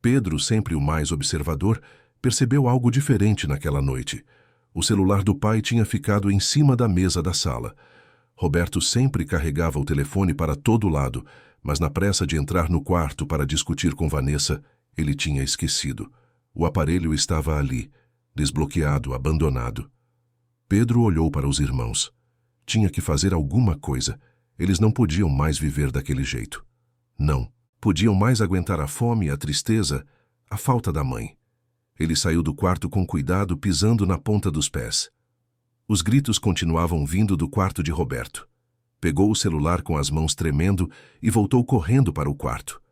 Pedro, sempre o mais observador, percebeu algo diferente naquela noite. O celular do pai tinha ficado em cima da mesa da sala. Roberto sempre carregava o telefone para todo lado, mas na pressa de entrar no quarto para discutir com Vanessa, ele tinha esquecido. O aparelho estava ali, desbloqueado, abandonado. Pedro olhou para os irmãos. Tinha que fazer alguma coisa. Eles não podiam mais viver daquele jeito. Não. Podiam mais aguentar a fome, a tristeza, a falta da mãe. Ele saiu do quarto com cuidado, pisando na ponta dos pés. Os gritos continuavam vindo do quarto de Roberto. Pegou o celular com as mãos tremendo e voltou correndo para o quarto.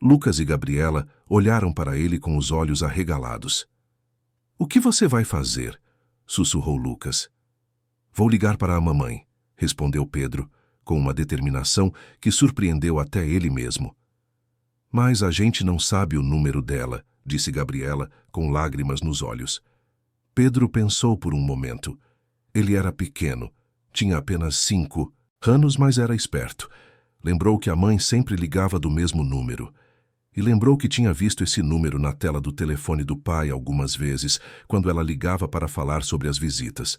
Lucas e Gabriela olharam para ele com os olhos arregalados. — O que você vai fazer? — sussurrou Lucas. — Vou ligar para a mamãe — respondeu Pedro, com uma determinação que surpreendeu até ele mesmo. — Mas a gente não sabe o número dela — disse Gabriela, com lágrimas nos olhos. Pedro pensou por um momento. Ele era pequeno, tinha apenas 5 anos, mas era esperto. Lembrou que a mãe sempre ligava do mesmo número. E lembrou que tinha visto esse número na tela do telefone do pai algumas vezes, quando ela ligava para falar sobre as visitas.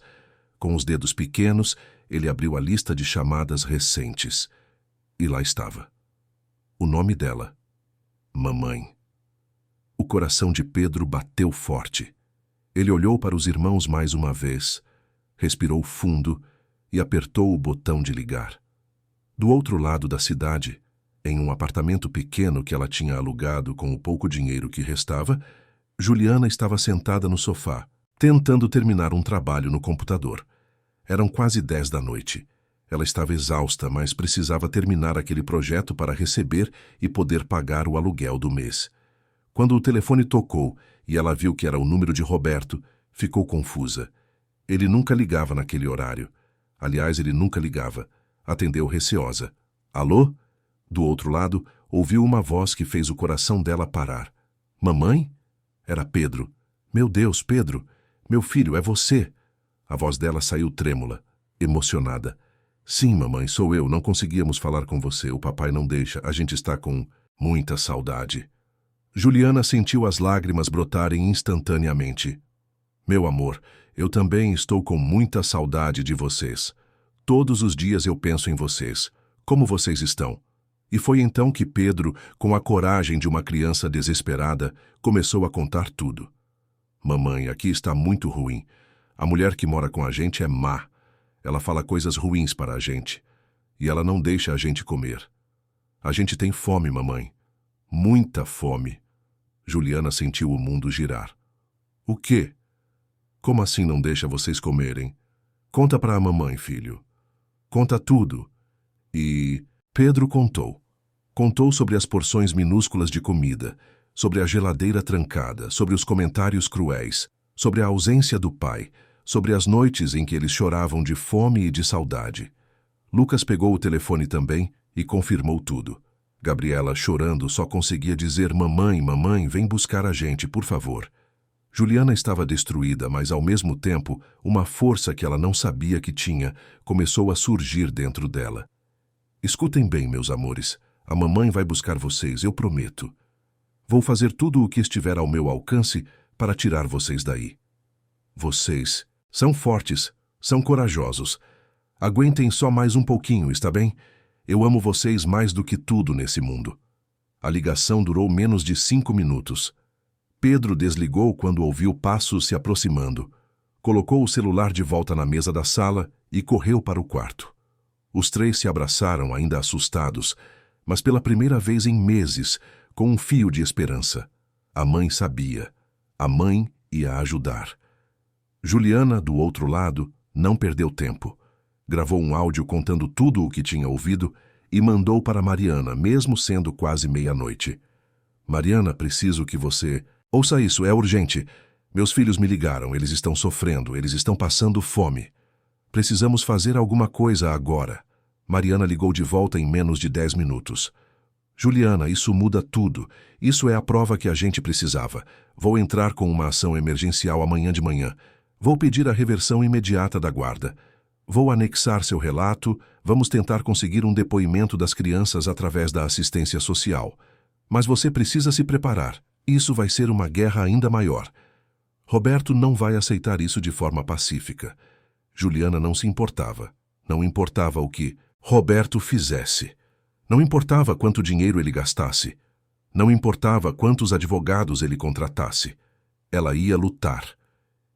Com os dedos pequenos, ele abriu a lista de chamadas recentes. E lá estava. O nome dela. Mamãe. O coração de Pedro bateu forte. Ele olhou para os irmãos mais uma vez, respirou fundo e apertou o botão de ligar. Do outro lado da cidade, em um apartamento pequeno que ela tinha alugado com o pouco dinheiro que restava, Juliana estava sentada no sofá, tentando terminar um trabalho no computador. Eram quase 10 da noite. Ela estava exausta, mas precisava terminar aquele projeto para receber e poder pagar o aluguel do mês. Quando o telefone tocou e ela viu que era o número de Roberto, ficou confusa. Ele nunca ligava naquele horário. Aliás, ele nunca ligava. Atendeu receosa. Alô? Do outro lado, ouviu uma voz que fez o coração dela parar. Mamãe? Era Pedro. Meu Deus, Pedro! Meu filho, é você! A voz dela saiu trêmula, emocionada. Sim, mamãe, sou eu. Não conseguíamos falar com você. O papai não deixa. A gente está com muita saudade. Juliana sentiu as lágrimas brotarem instantaneamente. Meu amor, eu também estou com muita saudade de vocês. Todos os dias eu penso em vocês. Como vocês estão? E foi então que Pedro, com a coragem de uma criança desesperada, começou a contar tudo. Mamãe, aqui está muito ruim. A mulher que mora com a gente é má. Ela fala coisas ruins para a gente. E ela não deixa a gente comer. A gente tem fome, mamãe. Muita fome. Juliana sentiu o mundo girar. O quê? Como assim não deixa vocês comerem? Conta para a mamãe, filho. Conta tudo. E Pedro contou. Contou sobre as porções minúsculas de comida, sobre a geladeira trancada, sobre os comentários cruéis, sobre a ausência do pai, sobre as noites em que eles choravam de fome e de saudade. Lucas pegou o telefone também e confirmou tudo. Gabriela, chorando, só conseguia dizer: mamãe, mamãe, vem buscar a gente, por favor. Juliana estava destruída, mas ao mesmo tempo, uma força que ela não sabia que tinha começou a surgir dentro dela. Escutem bem, meus amores. A mamãe vai buscar vocês, eu prometo. Vou fazer tudo o que estiver ao meu alcance para tirar vocês daí. Vocês são fortes, são corajosos. Aguentem só mais um pouquinho, está bem? Eu amo vocês mais do que tudo nesse mundo. A ligação durou menos de 5 minutos. Pedro desligou quando ouviu passos se aproximando. Colocou o celular de volta na mesa da sala e correu para o quarto. Os três se abraçaram, ainda assustados, mas pela primeira vez em meses, com um fio de esperança. A mãe sabia. A mãe ia ajudar. Juliana, do outro lado, não perdeu tempo. Gravou um áudio contando tudo o que tinha ouvido e mandou para Mariana, mesmo sendo quase meia-noite. Mariana, preciso que você... Ouça isso, é urgente. Meus filhos me ligaram, eles estão sofrendo, eles estão passando fome. Precisamos fazer alguma coisa agora. Mariana ligou de volta em menos de 10 minutos. Juliana, isso muda tudo. Isso é a prova que a gente precisava. Vou entrar com uma ação emergencial amanhã de manhã. Vou pedir a reversão imediata da guarda. Vou anexar seu relato, vamos tentar conseguir um depoimento das crianças através da assistência social. Mas você precisa se preparar. Isso vai ser uma guerra ainda maior. Roberto não vai aceitar isso de forma pacífica. Juliana não se importava. Não importava o que Roberto fizesse. Não importava quanto dinheiro ele gastasse. Não importava quantos advogados ele contratasse. Ela ia lutar.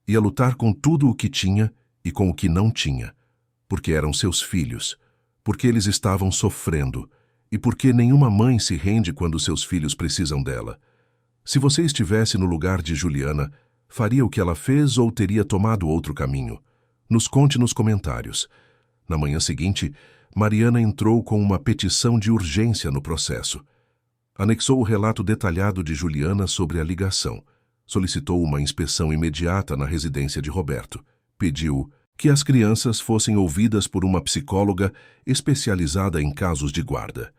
Ia lutar com tudo o que tinha e com o que não tinha. Porque eram seus filhos. Porque eles estavam sofrendo. E porque nenhuma mãe se rende quando seus filhos precisam dela. Se você estivesse no lugar de Juliana, faria o que ela fez ou teria tomado outro caminho? Nos conte nos comentários. Na manhã seguinte, Mariana entrou com uma petição de urgência no processo. Anexou o relato detalhado de Juliana sobre a ligação. Solicitou uma inspeção imediata na residência de Roberto. Pediu que as crianças fossem ouvidas por uma psicóloga especializada em casos de guarda.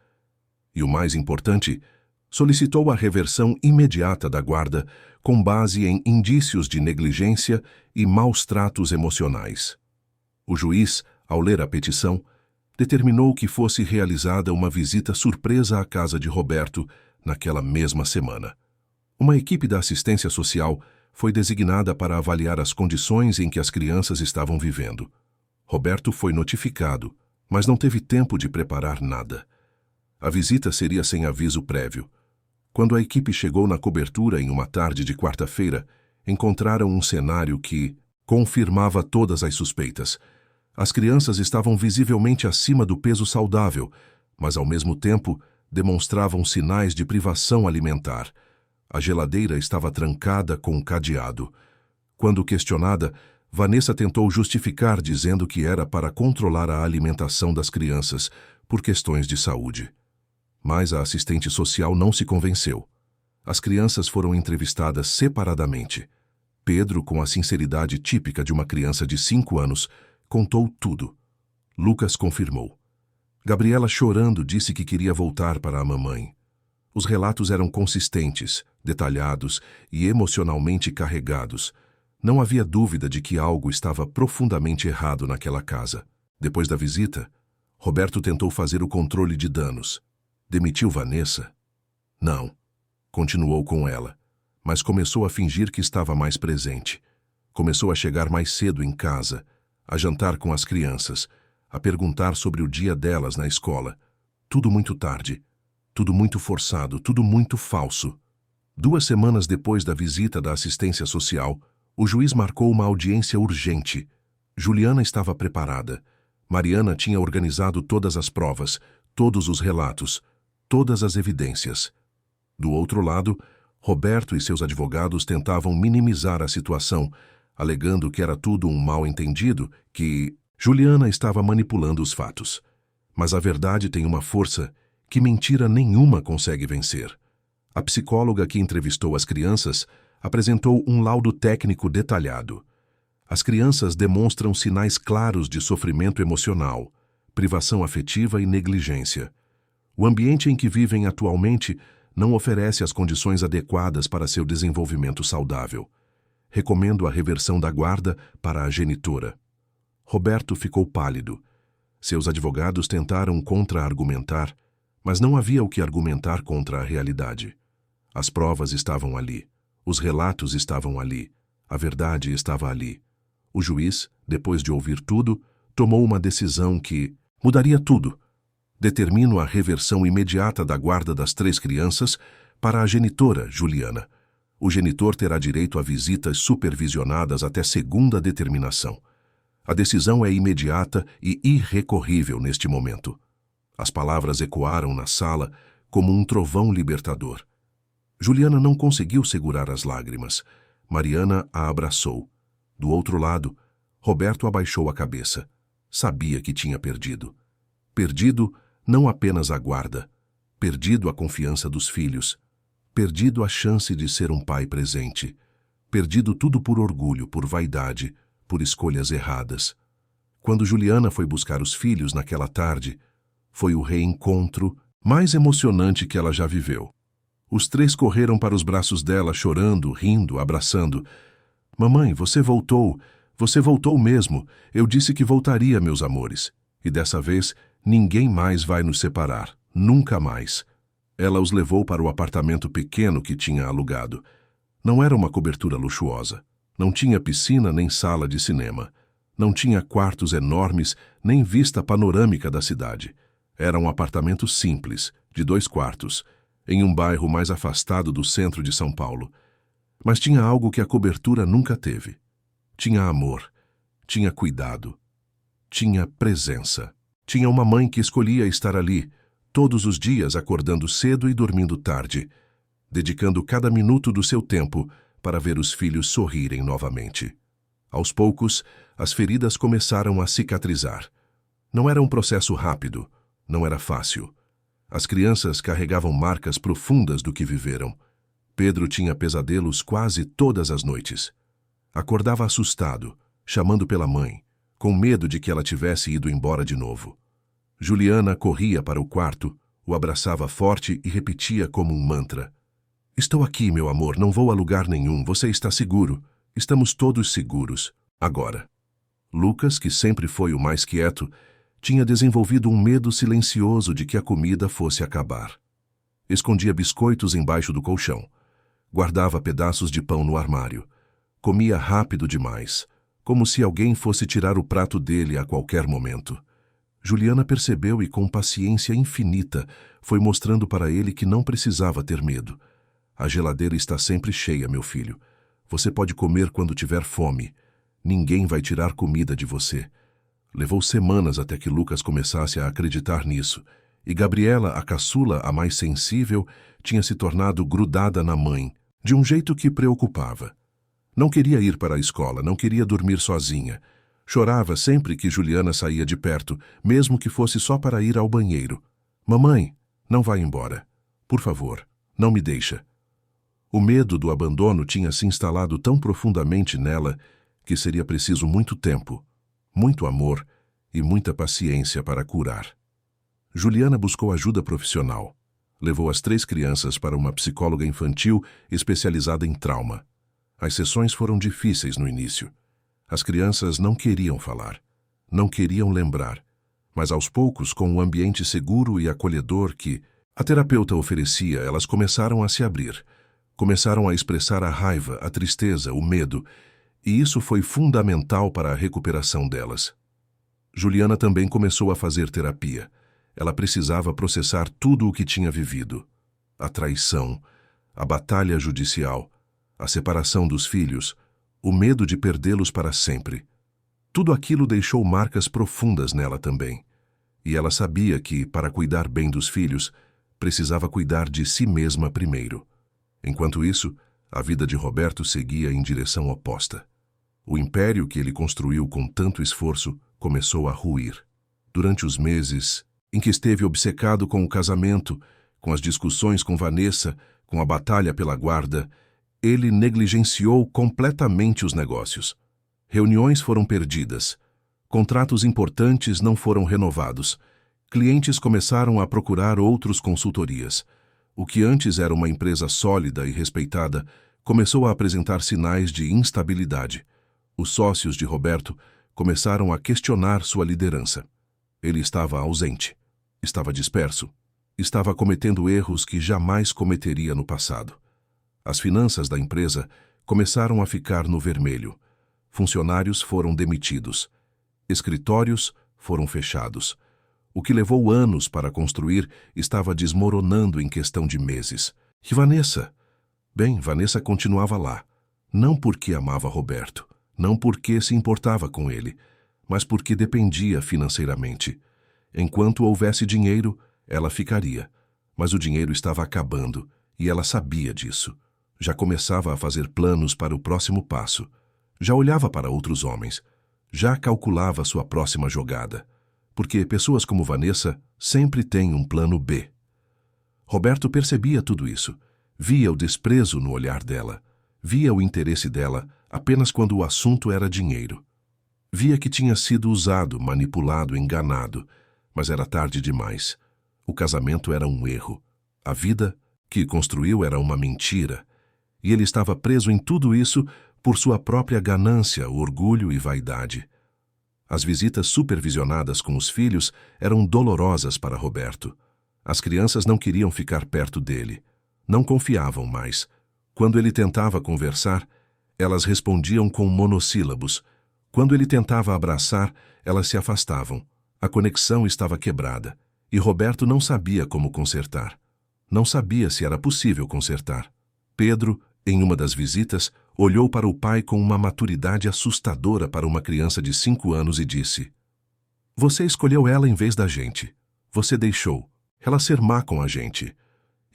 E o mais importante, solicitou a reversão imediata da guarda com base em indícios de negligência e maus tratos emocionais. O juiz, ao ler a petição, determinou que fosse realizada uma visita surpresa à casa de Roberto naquela mesma semana. Uma equipe da assistência social foi designada para avaliar as condições em que as crianças estavam vivendo. Roberto foi notificado, mas não teve tempo de preparar nada. A visita seria sem aviso prévio. Quando a equipe chegou na cobertura em uma tarde de quarta-feira, encontraram um cenário que confirmava todas as suspeitas. As crianças estavam visivelmente acima do peso saudável, mas ao mesmo tempo demonstravam sinais de privação alimentar. A geladeira estava trancada com um cadeado. Quando questionada, Vanessa tentou justificar dizendo que era para controlar a alimentação das crianças por questões de saúde. Mas a assistente social não se convenceu. As crianças foram entrevistadas separadamente. Pedro, com a sinceridade típica de uma criança de 5 anos, contou tudo. Lucas confirmou. Gabriela, chorando, disse que queria voltar para a mamãe. Os relatos eram consistentes, detalhados e emocionalmente carregados. Não havia dúvida de que algo estava profundamente errado naquela casa. Depois da visita, Roberto tentou fazer o controle de danos. Demitiu Vanessa? Não. Continuou com ela, mas começou a fingir que estava mais presente. Começou a chegar mais cedo em casa, a jantar com as crianças, a perguntar sobre o dia delas na escola. Tudo muito tarde, tudo muito forçado, tudo muito falso. 2 semanas depois da visita da assistência social, o juiz marcou uma audiência urgente. Juliana estava preparada. Mariana tinha organizado todas as provas, todos os relatos, todas as evidências. Do outro lado, Roberto e seus advogados tentavam minimizar a situação, alegando que era tudo um mal-entendido, que Juliana estava manipulando os fatos. Mas a verdade tem uma força que mentira nenhuma consegue vencer. A psicóloga que entrevistou as crianças apresentou um laudo técnico detalhado. As crianças demonstram sinais claros de sofrimento emocional, privação afetiva e negligência. O ambiente em que vivem atualmente não oferece as condições adequadas para seu desenvolvimento saudável. Recomendo a reversão da guarda para a genitora. Roberto ficou pálido. Seus advogados tentaram contra-argumentar, mas não havia o que argumentar contra a realidade. As provas estavam ali, os relatos estavam ali, a verdade estava ali. O juiz, depois de ouvir tudo, tomou uma decisão que mudaria tudo. Determino a reversão imediata da guarda das 3 crianças para a genitora, Juliana. O genitor terá direito a visitas supervisionadas até segunda determinação. A decisão é imediata e irrecorrível neste momento. As palavras ecoaram na sala como um trovão libertador. Juliana não conseguiu segurar as lágrimas. Mariana a abraçou. Do outro lado, Roberto abaixou a cabeça. Sabia que tinha perdido. Perdido não apenas a guarda, perdido a confiança dos filhos, perdido a chance de ser um pai presente, perdido tudo por orgulho, por vaidade, por escolhas erradas. Quando Juliana foi buscar os filhos naquela tarde, foi o reencontro mais emocionante que ela já viveu. Os 3 correram para os braços dela, chorando, rindo, abraçando. Mamãe, você voltou mesmo. Eu disse que voltaria, meus amores. E dessa vez, ninguém mais vai nos separar, nunca mais. Ela os levou para o apartamento pequeno que tinha alugado. Não era uma cobertura luxuosa. Não tinha piscina nem sala de cinema. Não tinha quartos enormes nem vista panorâmica da cidade. Era um apartamento simples, de 2 quartos, em um bairro mais afastado do centro de São Paulo. Mas tinha algo que a cobertura nunca teve. Tinha amor, tinha cuidado, tinha presença. Tinha uma mãe que escolhia estar ali, todos os dias acordando cedo e dormindo tarde, dedicando cada minuto do seu tempo para ver os filhos sorrirem novamente. Aos poucos, as feridas começaram a cicatrizar. Não era um processo rápido, não era fácil. As crianças carregavam marcas profundas do que viveram. Pedro tinha pesadelos quase todas as noites. Acordava assustado, chamando pela mãe, com medo de que ela tivesse ido embora de novo. Juliana corria para o quarto, o abraçava forte e repetia como um mantra: "Estou aqui, meu amor, não vou a lugar nenhum, você está seguro. Estamos todos seguros, agora." Lucas, que sempre foi o mais quieto, tinha desenvolvido um medo silencioso de que a comida fosse acabar. Escondia biscoitos embaixo do colchão. Guardava pedaços de pão no armário. Comia rápido demais, como se alguém fosse tirar o prato dele a qualquer momento. Juliana percebeu e, com paciência infinita, foi mostrando para ele que não precisava ter medo. "A geladeira está sempre cheia, meu filho. Você pode comer quando tiver fome. Ninguém vai tirar comida de você." Levou semanas até que Lucas começasse a acreditar nisso, e Gabriela, a caçula, a mais sensível, tinha se tornado grudada na mãe, de um jeito que preocupava. Não queria ir para a escola, não queria dormir sozinha. Chorava sempre que Juliana saía de perto, mesmo que fosse só para ir ao banheiro. "Mamãe, não vá embora. Por favor, não me deixa." O medo do abandono tinha se instalado tão profundamente nela que seria preciso muito tempo, muito amor e muita paciência para curar. Juliana buscou ajuda profissional. Levou as 3 crianças para uma psicóloga infantil especializada em trauma. As sessões foram difíceis no início. As crianças não queriam falar, não queriam lembrar, Mas aos poucos, com o ambiente seguro e acolhedor que a terapeuta oferecia, elas começaram a se abrir. Começaram a expressar a raiva, a tristeza, o medo, e isso foi fundamental para a recuperação delas. Juliana também começou a fazer terapia. Ela precisava processar tudo o que tinha vivido. A traição, a batalha judicial, a separação dos filhos, o medo de perdê-los para sempre. Tudo aquilo deixou marcas profundas nela também. E ela sabia que, para cuidar bem dos filhos, precisava cuidar de si mesma primeiro. Enquanto isso, a vida de Roberto seguia em direção oposta. O império que ele construiu com tanto esforço começou a ruir. Durante os meses em que esteve obcecado com o casamento, com as discussões com Vanessa, com a batalha pela guarda, ele negligenciou completamente os negócios. Reuniões foram perdidas. Contratos importantes não foram renovados. Clientes começaram a procurar outras consultorias. O que antes era uma empresa sólida e respeitada começou a apresentar sinais de instabilidade. Os sócios de Roberto começaram a questionar sua liderança. Ele estava ausente, estava disperso, estava cometendo erros que jamais cometeria no passado. As finanças da empresa começaram a ficar no vermelho. Funcionários foram demitidos. Escritórios foram fechados. O que levou anos para construir estava desmoronando em questão de meses. E Vanessa? Bem, Vanessa continuava lá. Não porque amava Roberto, não porque se importava com ele, mas porque dependia financeiramente. Enquanto houvesse dinheiro, ela ficaria. Mas o dinheiro estava acabando, e ela sabia disso. Já começava a fazer planos para o próximo passo. Já olhava para outros homens. Já calculava sua próxima jogada. Porque pessoas como Vanessa sempre têm um plano B. Roberto percebia tudo isso. Via o desprezo no olhar dela. Via o interesse dela apenas quando o assunto era dinheiro. Via que tinha sido usado, manipulado, enganado. Mas era tarde demais. O casamento era um erro. A vida que construiu era uma mentira. E ele estava preso em tudo isso por sua própria ganância, orgulho e vaidade. As visitas supervisionadas com os filhos eram dolorosas para Roberto. As crianças não queriam ficar perto dele. Não confiavam mais. Quando ele tentava conversar, elas respondiam com monossílabos. Quando ele tentava abraçar, elas se afastavam. A conexão estava quebrada. E Roberto não sabia como consertar. Não sabia se era possível consertar. Pedro, em uma das visitas, olhou para o pai com uma maturidade assustadora para uma criança de 5 anos e disse: "Você escolheu ela em vez da gente. Você deixou ela ser má com a gente.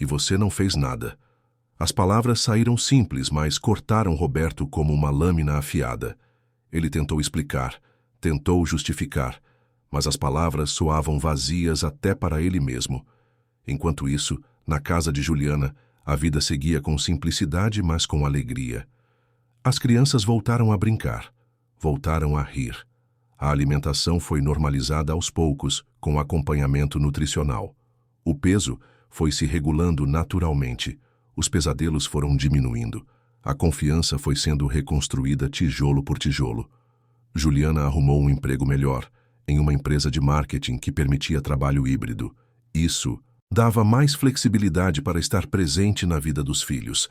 E você não fez nada." As palavras saíram simples, mas cortaram Roberto como uma lâmina afiada. Ele tentou explicar, tentou justificar, mas as palavras soavam vazias até para ele mesmo. Enquanto isso, na casa de Juliana, a vida seguia com simplicidade, mas com alegria. As crianças voltaram a brincar, voltaram a rir. A alimentação foi normalizada aos poucos, com acompanhamento nutricional. O peso foi se regulando naturalmente. Os pesadelos foram diminuindo. A confiança foi sendo reconstruída tijolo por tijolo. Juliana arrumou um emprego melhor, em uma empresa de marketing que permitia trabalho híbrido. Isso dava mais flexibilidade para estar presente na vida dos filhos.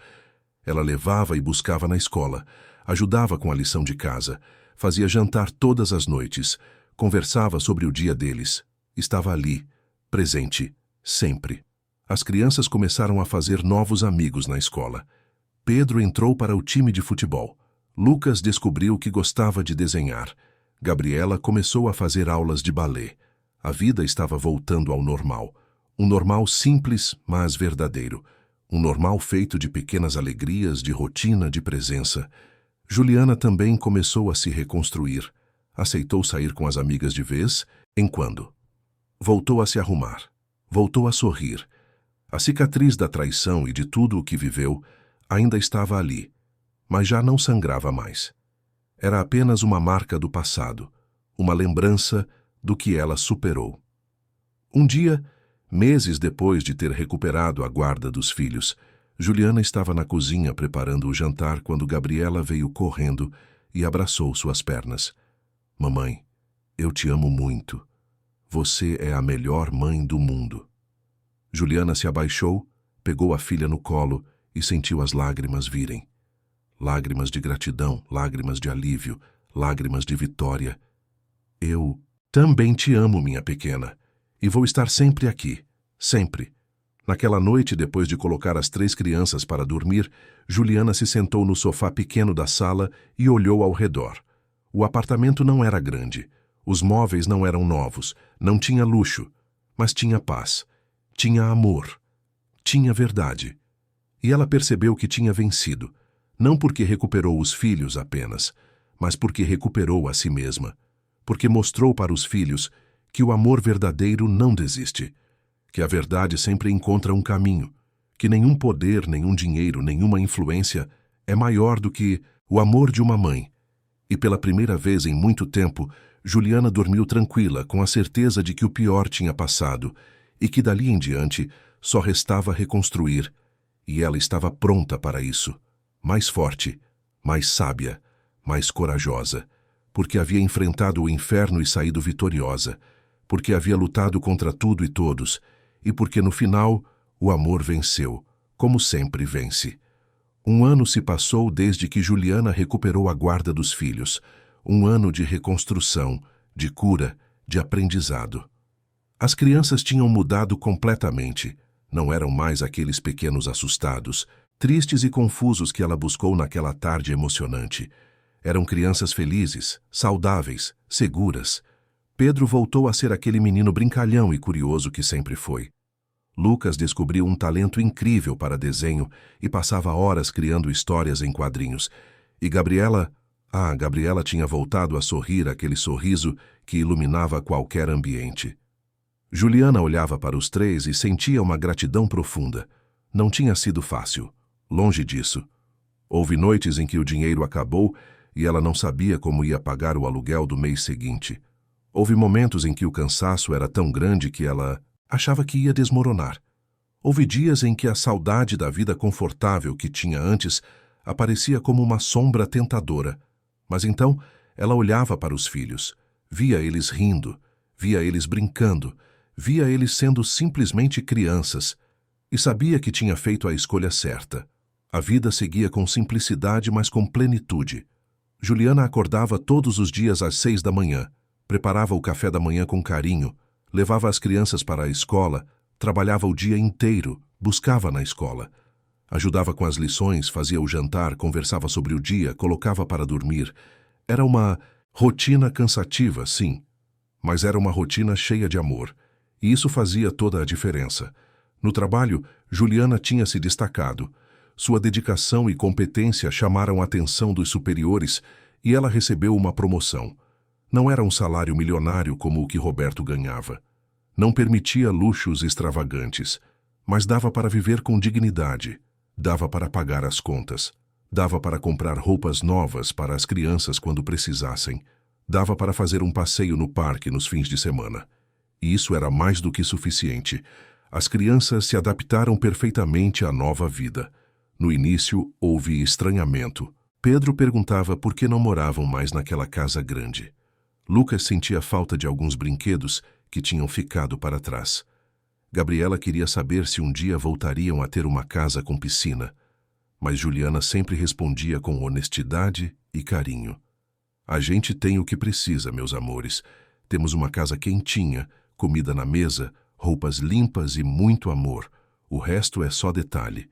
Ela levava e buscava na escola, ajudava com a lição de casa, fazia jantar todas as noites, conversava sobre o dia deles. Estava ali, presente, sempre. As crianças começaram a fazer novos amigos na escola. Pedro entrou para o time de futebol. Lucas descobriu que gostava de desenhar. Gabriela começou a fazer aulas de balé. A vida estava voltando ao normal. Um normal simples, mas verdadeiro. Um normal feito de pequenas alegrias, de rotina, de presença. Juliana também começou a se reconstruir. Aceitou sair com as amigas de vez em quando. Voltou a se arrumar. Voltou a sorrir. A cicatriz da traição e de tudo o que viveu ainda estava ali, mas já não sangrava mais. Era apenas uma marca do passado, uma lembrança do que ela superou. Um dia, meses depois de ter recuperado a guarda dos filhos, Juliana estava na cozinha preparando o jantar quando Gabriela veio correndo e abraçou suas pernas. "Mamãe, eu te amo muito. Você é a melhor mãe do mundo. Juliana se abaixou, pegou a filha no colo e sentiu as lágrimas virem. Lágrimas de gratidão, lágrimas de alívio, lágrimas de vitória. Eu também te amo, minha pequena, e vou estar sempre aqui, sempre. Naquela noite, depois de colocar as 3 crianças para dormir, Juliana se sentou no sofá pequeno da sala e olhou ao redor. O apartamento não era grande, os móveis não eram novos, não tinha luxo, mas tinha paz, tinha amor, tinha verdade. E ela percebeu que tinha vencido, não porque recuperou os filhos apenas, mas porque recuperou a si mesma, porque mostrou para os filhos que o amor verdadeiro não desiste, que a verdade sempre encontra um caminho, que nenhum poder, nenhum dinheiro, nenhuma influência é maior do que o amor de uma mãe. E pela primeira vez em muito tempo, Juliana dormiu tranquila, com a certeza de que o pior tinha passado e que dali em diante só restava reconstruir, e ela estava pronta para isso, mais forte, mais sábia, mais corajosa, porque havia enfrentado o inferno e saído vitoriosa, porque havia lutado contra tudo e todos, e porque no final o amor venceu, como sempre vence. 1 ano se passou desde que Juliana recuperou a guarda dos filhos, 1 ano de reconstrução, de cura, de aprendizado. As crianças tinham mudado completamente, não eram mais aqueles pequenos assustados, tristes e confusos que ela buscou naquela tarde emocionante. Eram crianças felizes, saudáveis, seguras. Pedro voltou a ser aquele menino brincalhão e curioso que sempre foi. Lucas descobriu um talento incrível para desenho e passava horas criando histórias em quadrinhos. E Gabriela tinha voltado a sorrir aquele sorriso que iluminava qualquer ambiente. Juliana olhava para os 3 e sentia uma gratidão profunda. Não tinha sido fácil, longe disso. Houve noites em que o dinheiro acabou e ela não sabia como ia pagar o aluguel do mês seguinte. Houve momentos em que o cansaço era tão grande que ela achava que ia desmoronar. Houve dias em que a saudade da vida confortável que tinha antes aparecia como uma sombra tentadora. Mas então ela olhava para os filhos, via eles rindo, via eles brincando, via eles sendo simplesmente crianças, e sabia que tinha feito a escolha certa. A vida seguia com simplicidade, mas com plenitude. Juliana acordava todos os dias às 6 da manhã, preparava o café da manhã com carinho, levava as crianças para a escola, trabalhava o dia inteiro, buscava na escola. Ajudava com as lições, fazia o jantar, conversava sobre o dia, colocava para dormir. Era uma rotina cansativa, sim, mas era uma rotina cheia de amor, e isso fazia toda a diferença. No trabalho, Juliana tinha se destacado. Sua dedicação e competência chamaram a atenção dos superiores e ela recebeu uma promoção. Não era um salário milionário como o que Roberto ganhava. Não permitia luxos extravagantes, mas dava para viver com dignidade, dava para pagar as contas, dava para comprar roupas novas para as crianças quando precisassem, dava para fazer um passeio no parque nos fins de semana. E isso era mais do que suficiente. As crianças se adaptaram perfeitamente à nova vida. No início, houve estranhamento. Pedro perguntava por que não moravam mais naquela casa grande. Lucas sentia falta de alguns brinquedos que tinham ficado para trás. Gabriela queria saber se um dia voltariam a ter uma casa com piscina, mas Juliana sempre respondia com honestidade e carinho. A gente tem o que precisa, meus amores. Temos uma casa quentinha, comida na mesa, roupas limpas e muito amor. O resto é só detalhe.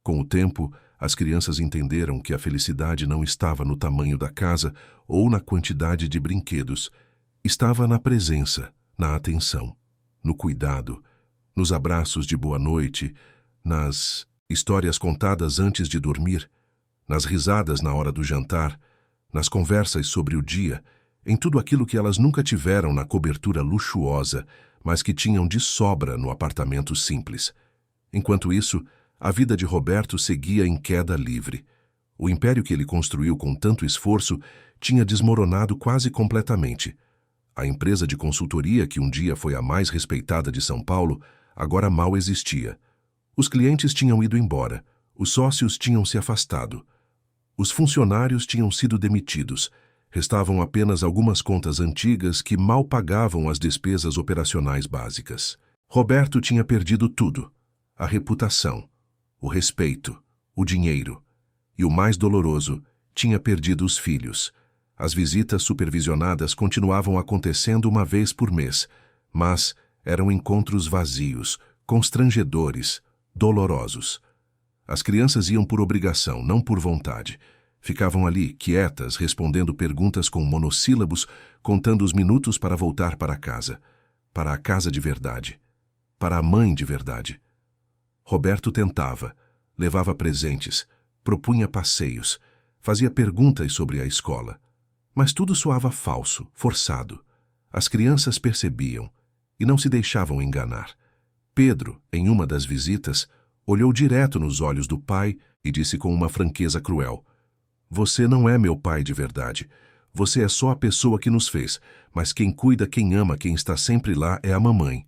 Com o tempo, as crianças entenderam que a felicidade não estava no tamanho da casa ou na quantidade de brinquedos. Estava na presença, na atenção, no cuidado, nos abraços de boa noite, nas histórias contadas antes de dormir, nas risadas na hora do jantar, nas conversas sobre o dia, em tudo aquilo que elas nunca tiveram na cobertura luxuosa, mas que tinham de sobra no apartamento simples. Enquanto isso, a vida de Roberto seguia em queda livre. O império que ele construiu com tanto esforço tinha desmoronado quase completamente. A empresa de consultoria, que um dia foi a mais respeitada de São Paulo, agora mal existia. Os clientes tinham ido embora, os sócios tinham se afastado. Os funcionários tinham sido demitidos, Restavam apenas algumas contas antigas que mal pagavam as despesas operacionais básicas. Roberto tinha perdido tudo: a reputação, o respeito, o dinheiro. E o mais doloroso, tinha perdido os filhos. As visitas supervisionadas continuavam acontecendo uma vez por mês, mas eram encontros vazios, constrangedores, dolorosos. As crianças iam por obrigação, não por vontade. Ficavam ali, quietas, respondendo perguntas com monossílabos, contando os minutos para voltar para casa. Para a casa de verdade. Para a mãe de verdade. Roberto tentava, levava presentes, propunha passeios, fazia perguntas sobre a escola. Mas tudo soava falso, forçado. As crianças percebiam e não se deixavam enganar. Pedro, em uma das visitas, olhou direto nos olhos do pai e disse com uma franqueza cruel: "Você não é meu pai de verdade. Você é só a pessoa que nos fez, mas quem cuida, quem ama, quem está sempre lá é a mamãe.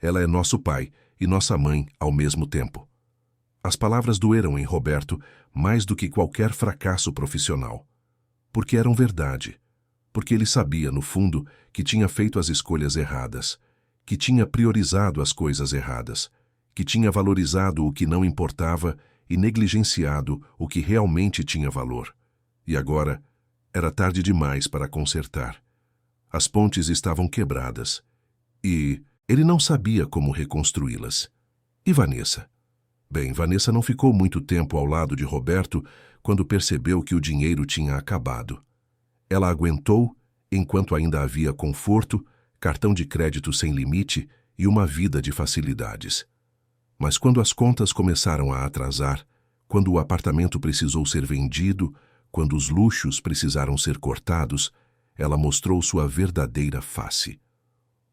Ela é nosso pai e nossa mãe ao mesmo tempo." As palavras doeram em Roberto mais do que qualquer fracasso profissional. Porque eram verdade. Porque ele sabia, no fundo, que tinha feito as escolhas erradas, que tinha priorizado as coisas erradas, que tinha valorizado o que não importava e negligenciado o que realmente tinha valor. E agora, era tarde demais para consertar. As pontes estavam quebradas. E ele não sabia como reconstruí-las. E Vanessa? Bem, Vanessa não ficou muito tempo ao lado de Roberto quando percebeu que o dinheiro tinha acabado. Ela aguentou enquanto ainda havia conforto, cartão de crédito sem limite e uma vida de facilidades. Mas quando as contas começaram a atrasar, quando o apartamento precisou ser vendido, quando os luxos precisaram ser cortados, ela mostrou sua verdadeira face.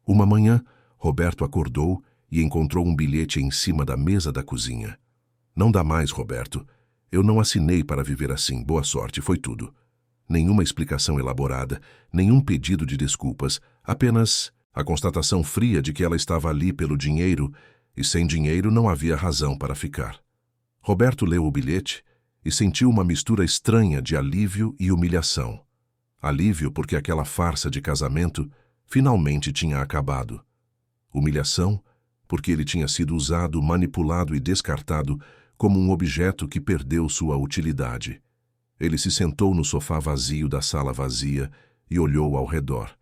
Uma manhã, Roberto acordou e encontrou um bilhete em cima da mesa da cozinha. "Não dá mais, Roberto. Eu não assinei para viver assim. Boa sorte, foi tudo." Nenhuma explicação elaborada, nenhum pedido de desculpas, apenas a constatação fria de que ela estava ali pelo dinheiro e sem dinheiro não havia razão para ficar. Roberto leu o bilhete e sentiu uma mistura estranha de alívio e humilhação. Alívio porque aquela farsa de casamento finalmente tinha acabado. Humilhação porque ele tinha sido usado, manipulado e descartado como um objeto que perdeu sua utilidade. Ele se sentou no sofá vazio da sala vazia e olhou ao redor.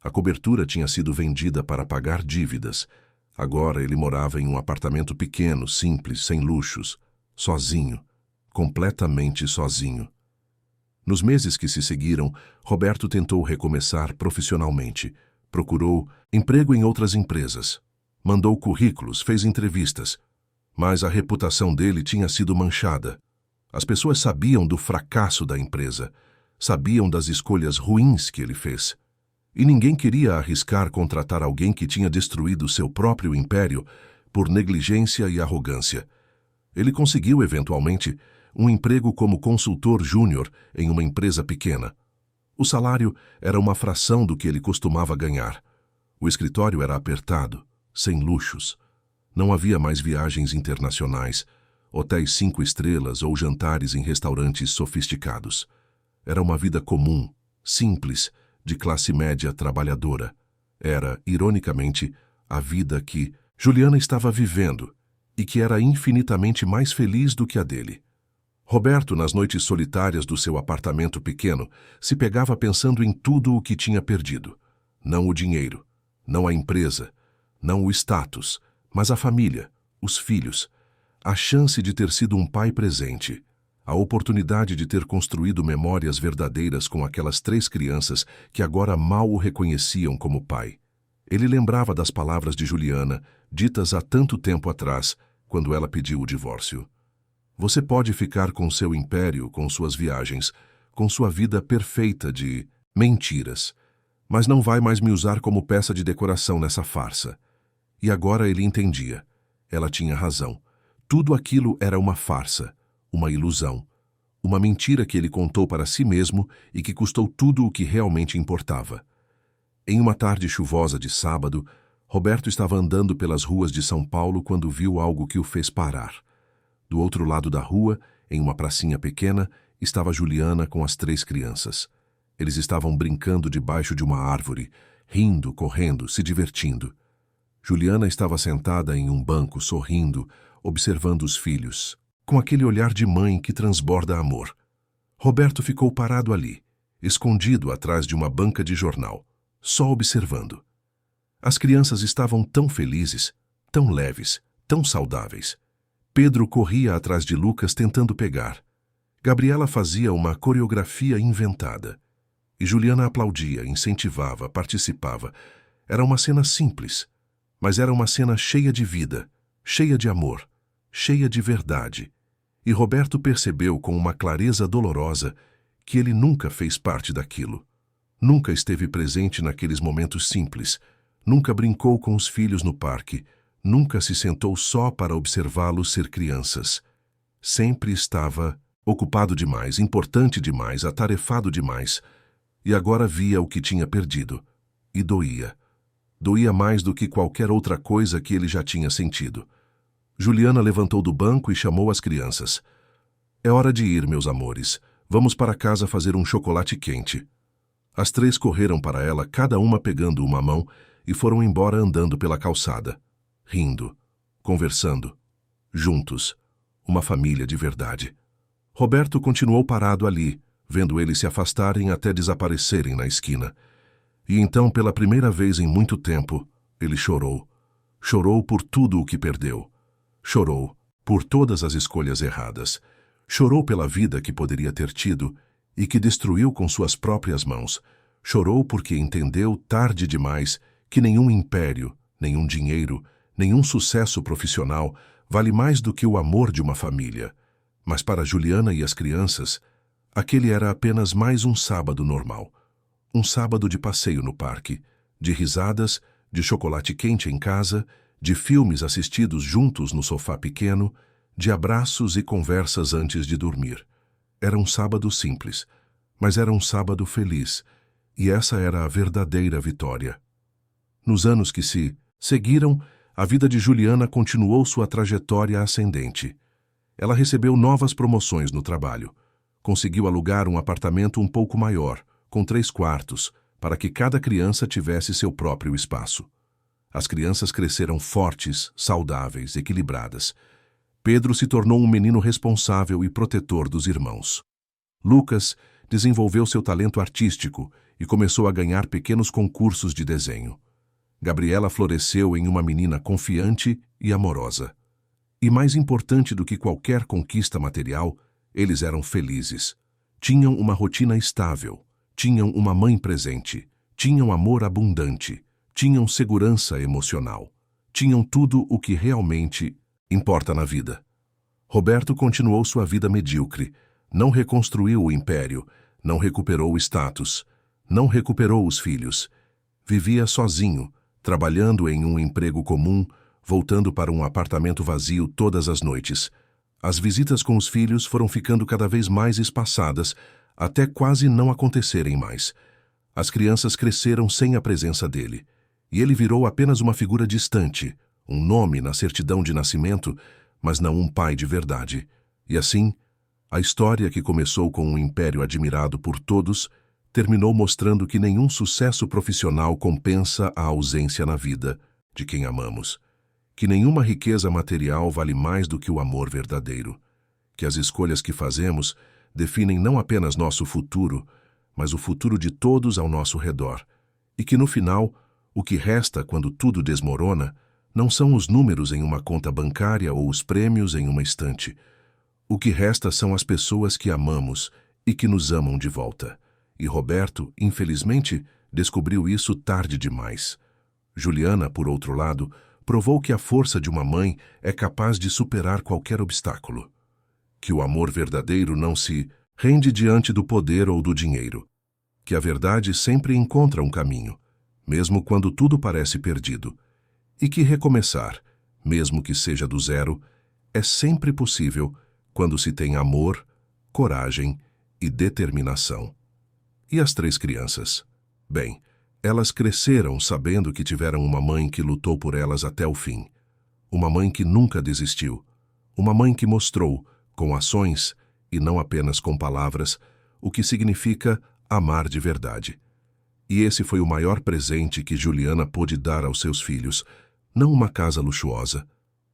A cobertura tinha sido vendida para pagar dívidas. Agora ele morava em um apartamento pequeno, simples, sem luxos, sozinho, completamente sozinho. Nos meses que se seguiram, Roberto tentou recomeçar profissionalmente. Procurou emprego em outras empresas. Mandou currículos, fez entrevistas. Mas a reputação dele tinha sido manchada. As pessoas sabiam do fracasso da empresa, sabiam das escolhas ruins que ele fez. E ninguém queria arriscar contratar alguém que tinha destruído seu próprio império por negligência e arrogância. Ele conseguiu, eventualmente, um emprego como consultor júnior em uma empresa pequena. O salário era uma fração do que ele costumava ganhar. O escritório era apertado, sem luxos. Não havia mais viagens internacionais, hotéis 5 estrelas ou jantares em restaurantes sofisticados. Era uma vida comum, simples, de classe média trabalhadora. Era, ironicamente, a vida que Juliana estava vivendo e que era infinitamente mais feliz do que a dele. Roberto, nas noites solitárias do seu apartamento pequeno, se pegava pensando em tudo o que tinha perdido. Não o dinheiro, não a empresa, não o status, mas a família, os filhos, a chance de ter sido um pai presente, a oportunidade de ter construído memórias verdadeiras com aquelas 3 crianças que agora mal o reconheciam como pai. Ele lembrava das palavras de Juliana, ditas há tanto tempo atrás, quando ela pediu o divórcio. "Você pode ficar com seu império, com suas viagens, com sua vida perfeita de mentiras, mas não vai mais me usar como peça de decoração nessa farsa." E agora ele entendia. Ela tinha razão. Tudo aquilo era uma farsa, uma ilusão, uma mentira que ele contou para si mesmo e que custou tudo o que realmente importava. Em uma tarde chuvosa de sábado, Roberto estava andando pelas ruas de São Paulo quando viu algo que o fez parar. Do outro lado da rua, em uma pracinha pequena, estava Juliana com as 3 crianças. Eles estavam brincando debaixo de uma árvore, rindo, correndo, se divertindo. Juliana estava sentada em um banco, sorrindo, observando os filhos, com aquele olhar de mãe que transborda amor. Roberto ficou parado ali, escondido atrás de uma banca de jornal, só observando. As crianças estavam tão felizes, tão leves, tão saudáveis. Pedro corria atrás de Lucas tentando pegar. Gabriela fazia uma coreografia inventada. E Juliana aplaudia, incentivava, participava. Era uma cena simples, mas era uma cena cheia de vida, cheia de amor, cheia de verdade. E Roberto percebeu com uma clareza dolorosa que ele nunca fez parte daquilo. Nunca esteve presente naqueles momentos simples, nunca brincou com os filhos no parque, nunca se sentou só para observá-los ser crianças. Sempre estava ocupado demais, importante demais, atarefado demais, e agora via o que tinha perdido. E doía. Doía mais do que qualquer outra coisa que ele já tinha sentido. Juliana levantou do banco e chamou as crianças. É hora de ir, meus amores. Vamos para casa fazer um chocolate quente. As três correram para ela, cada uma pegando uma mão, e foram embora andando pela calçada, rindo, conversando, juntos, uma família de verdade. Roberto continuou parado ali, vendo eles se afastarem até desaparecerem na esquina. E então, pela primeira vez em muito tempo, ele chorou. Chorou por tudo o que perdeu. Chorou por todas as escolhas erradas. Chorou pela vida que poderia ter tido e que destruiu com suas próprias mãos. Chorou porque entendeu, tarde demais, que nenhum império, nenhum dinheiro, nenhum sucesso profissional vale mais do que o amor de uma família. Mas para Juliana e as crianças, aquele era apenas mais um sábado normal. Um sábado de passeio no parque, de risadas, de chocolate quente em casa, de filmes assistidos juntos no sofá pequeno, de abraços e conversas antes de dormir. Era um sábado simples, mas era um sábado feliz, e essa era a verdadeira vitória. Nos anos que se seguiram, a vida de Juliana continuou sua trajetória ascendente. Ela recebeu novas promoções no trabalho. Conseguiu alugar um apartamento um pouco maior, com 3 quartos, para que cada criança tivesse seu próprio espaço. As crianças cresceram fortes, saudáveis, equilibradas. Pedro se tornou um menino responsável e protetor dos irmãos. Lucas desenvolveu seu talento artístico e começou a ganhar pequenos concursos de desenho. Gabriela floresceu em uma menina confiante e amorosa. E mais importante do que qualquer conquista material, eles eram felizes. Tinham uma rotina estável, tinham uma mãe presente, tinham amor abundante, tinham segurança emocional, tinham tudo o que realmente importa na vida. Roberto continuou sua vida medíocre, não reconstruiu o império, não recuperou o status, não recuperou os filhos. Vivia sozinho, trabalhando em um emprego comum, voltando para um apartamento vazio todas as noites. As visitas com os filhos foram ficando cada vez mais espaçadas, até quase não acontecerem mais. As crianças cresceram sem a presença dele, e ele virou apenas uma figura distante, um nome na certidão de nascimento, mas não um pai de verdade. E assim, a história que começou com um império admirado por todos, terminou mostrando que nenhum sucesso profissional compensa a ausência na vida de quem amamos, que nenhuma riqueza material vale mais do que o amor verdadeiro, que as escolhas que fazemos definem não apenas nosso futuro, mas o futuro de todos ao nosso redor, e que no final, o que resta quando tudo desmorona não são os números em uma conta bancária ou os prêmios em uma estante. O que resta são as pessoas que amamos e que nos amam de volta. E Roberto, infelizmente, descobriu isso tarde demais. Juliana, por outro lado, provou que a força de uma mãe é capaz de superar qualquer obstáculo. Que o amor verdadeiro não se rende diante do poder ou do dinheiro. Que a verdade sempre encontra um caminho, mesmo quando tudo parece perdido. E que recomeçar, mesmo que seja do zero, é sempre possível quando se tem amor, coragem e determinação. E as 3 crianças? Bem, elas cresceram sabendo que tiveram uma mãe que lutou por elas até o fim. Uma mãe que nunca desistiu. Uma mãe que mostrou, com ações, e não apenas com palavras, o que significa amar de verdade. E esse foi o maior presente que Juliana pôde dar aos seus filhos. Não uma casa luxuosa,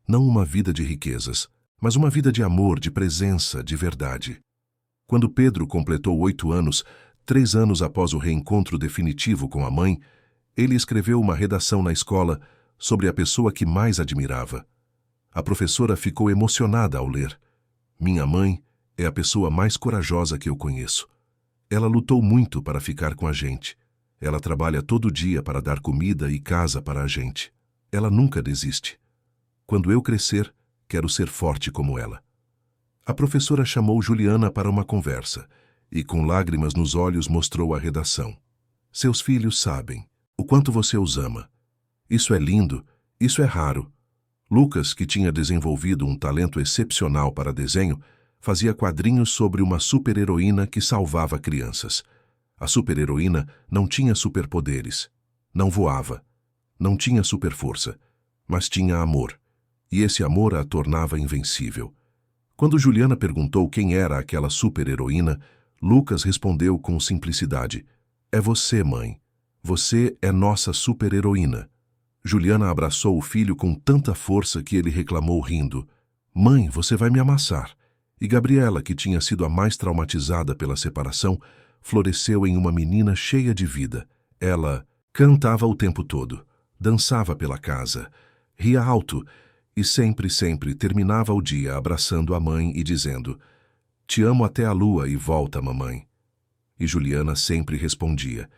não uma vida de riquezas, mas uma vida de amor, de presença, de verdade. Quando Pedro completou 8 anos, 3 anos após o reencontro definitivo com a mãe, ele escreveu uma redação na escola sobre a pessoa que mais admirava. A professora ficou emocionada ao ler. Minha mãe é a pessoa mais corajosa que eu conheço. Ela lutou muito para ficar com a gente. Ela trabalha todo dia para dar comida e casa para a gente. Ela nunca desiste. Quando eu crescer, quero ser forte como ela. A professora chamou Juliana para uma conversa e, com lágrimas nos olhos, mostrou a redação. Seus filhos sabem o quanto você os ama. Isso é lindo, isso é raro. Lucas, que tinha desenvolvido um talento excepcional para desenho, fazia quadrinhos sobre uma super-heroína que salvava crianças. A super-heroína não tinha superpoderes, não voava, não tinha superforça, mas tinha amor, e esse amor a tornava invencível. Quando Juliana perguntou quem era aquela super-heroína, Lucas respondeu com simplicidade: "É você, mãe. Você é nossa super-heroína." Juliana abraçou o filho com tanta força que ele reclamou rindo: "Mãe, você vai me amassar." E Gabriela, que tinha sido a mais traumatizada pela separação, floresceu em uma menina cheia de vida. Ela cantava o tempo todo, dançava pela casa, ria alto e sempre terminava o dia abraçando a mãe e dizendo: "Te amo até a lua e volta, mamãe." E Juliana sempre respondia: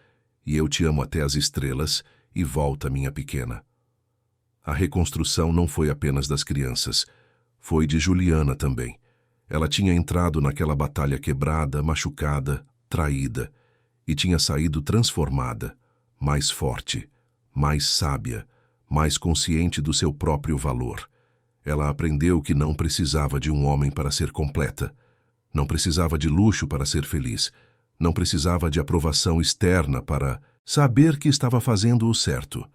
"E eu te amo até as estrelas e volta, minha pequena." A reconstrução não foi apenas das crianças, foi de Juliana também. Ela tinha entrado naquela batalha quebrada, machucada, traída, e tinha saído transformada, mais forte, mais sábia, mais consciente do seu próprio valor. Ela aprendeu que não precisava de um homem para ser completa, não precisava de luxo para ser feliz, não precisava de aprovação externa para saber que estava fazendo o certo.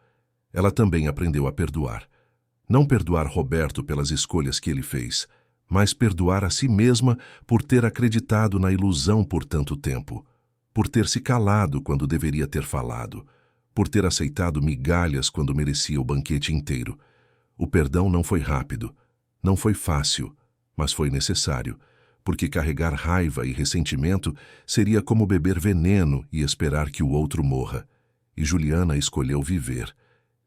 Ela também aprendeu a perdoar. Não perdoar Roberto pelas escolhas que ele fez, mas perdoar a si mesma por ter acreditado na ilusão por tanto tempo, por ter se calado quando deveria ter falado, por ter aceitado migalhas quando merecia o banquete inteiro. O perdão não foi rápido, não foi fácil, mas foi necessário, porque carregar raiva e ressentimento seria como beber veneno e esperar que o outro morra. E Juliana escolheu viver,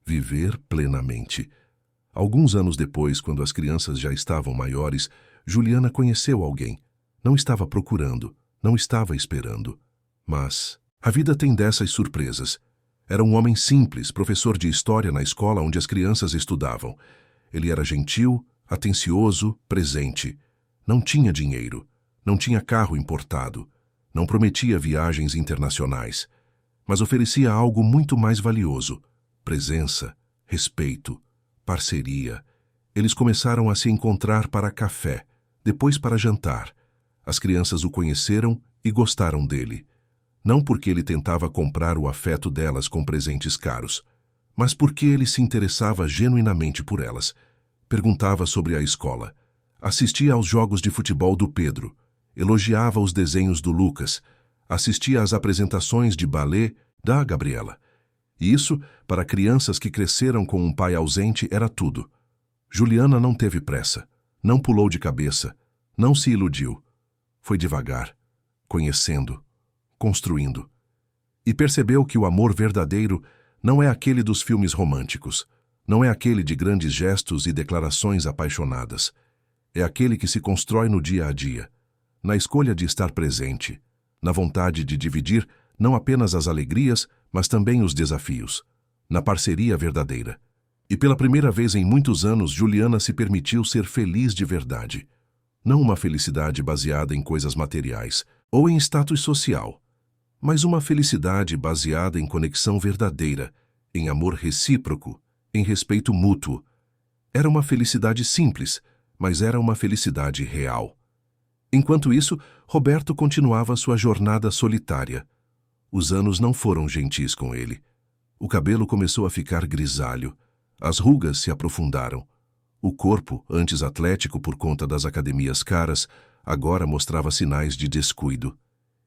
viver plenamente. Alguns anos depois, quando as crianças já estavam maiores, Juliana conheceu alguém. Não estava procurando, não estava esperando. Mas a vida tem dessas surpresas. Era um homem simples, professor de história na escola onde as crianças estudavam. Ele era gentil, atencioso, presente. Não tinha dinheiro, não tinha carro importado, não prometia viagens internacionais, mas oferecia algo muito mais valioso: presença, respeito, parceria. Eles começaram a se encontrar para café, depois para jantar. As crianças o conheceram e gostaram dele. Não porque ele tentava comprar o afeto delas com presentes caros, mas porque ele se interessava genuinamente por elas. Perguntava sobre a escola, assistia aos jogos de futebol do Pedro, elogiava os desenhos do Lucas, assistia às apresentações de balé da Gabriela. E isso, para crianças que cresceram com um pai ausente, era tudo. Juliana não teve pressa, não pulou de cabeça, não se iludiu. Foi devagar, conhecendo, construindo. E percebeu que o amor verdadeiro não é aquele dos filmes românticos, não é aquele de grandes gestos e declarações apaixonadas. É aquele que se constrói no dia a dia, na escolha de estar presente, na vontade de dividir não apenas as alegrias, mas também os desafios, na parceria verdadeira. E pela primeira vez em muitos anos, Juliana se permitiu ser feliz de verdade. Não uma felicidade baseada em coisas materiais ou em status social, mas uma felicidade baseada em conexão verdadeira, em amor recíproco, em respeito mútuo. Era uma felicidade simples, mas era uma felicidade real. Enquanto isso, Roberto continuava sua jornada solitária. Os anos não foram gentis com ele. O cabelo começou a ficar grisalho. As rugas se aprofundaram. O corpo, antes atlético por conta das academias caras, agora mostrava sinais de descuido.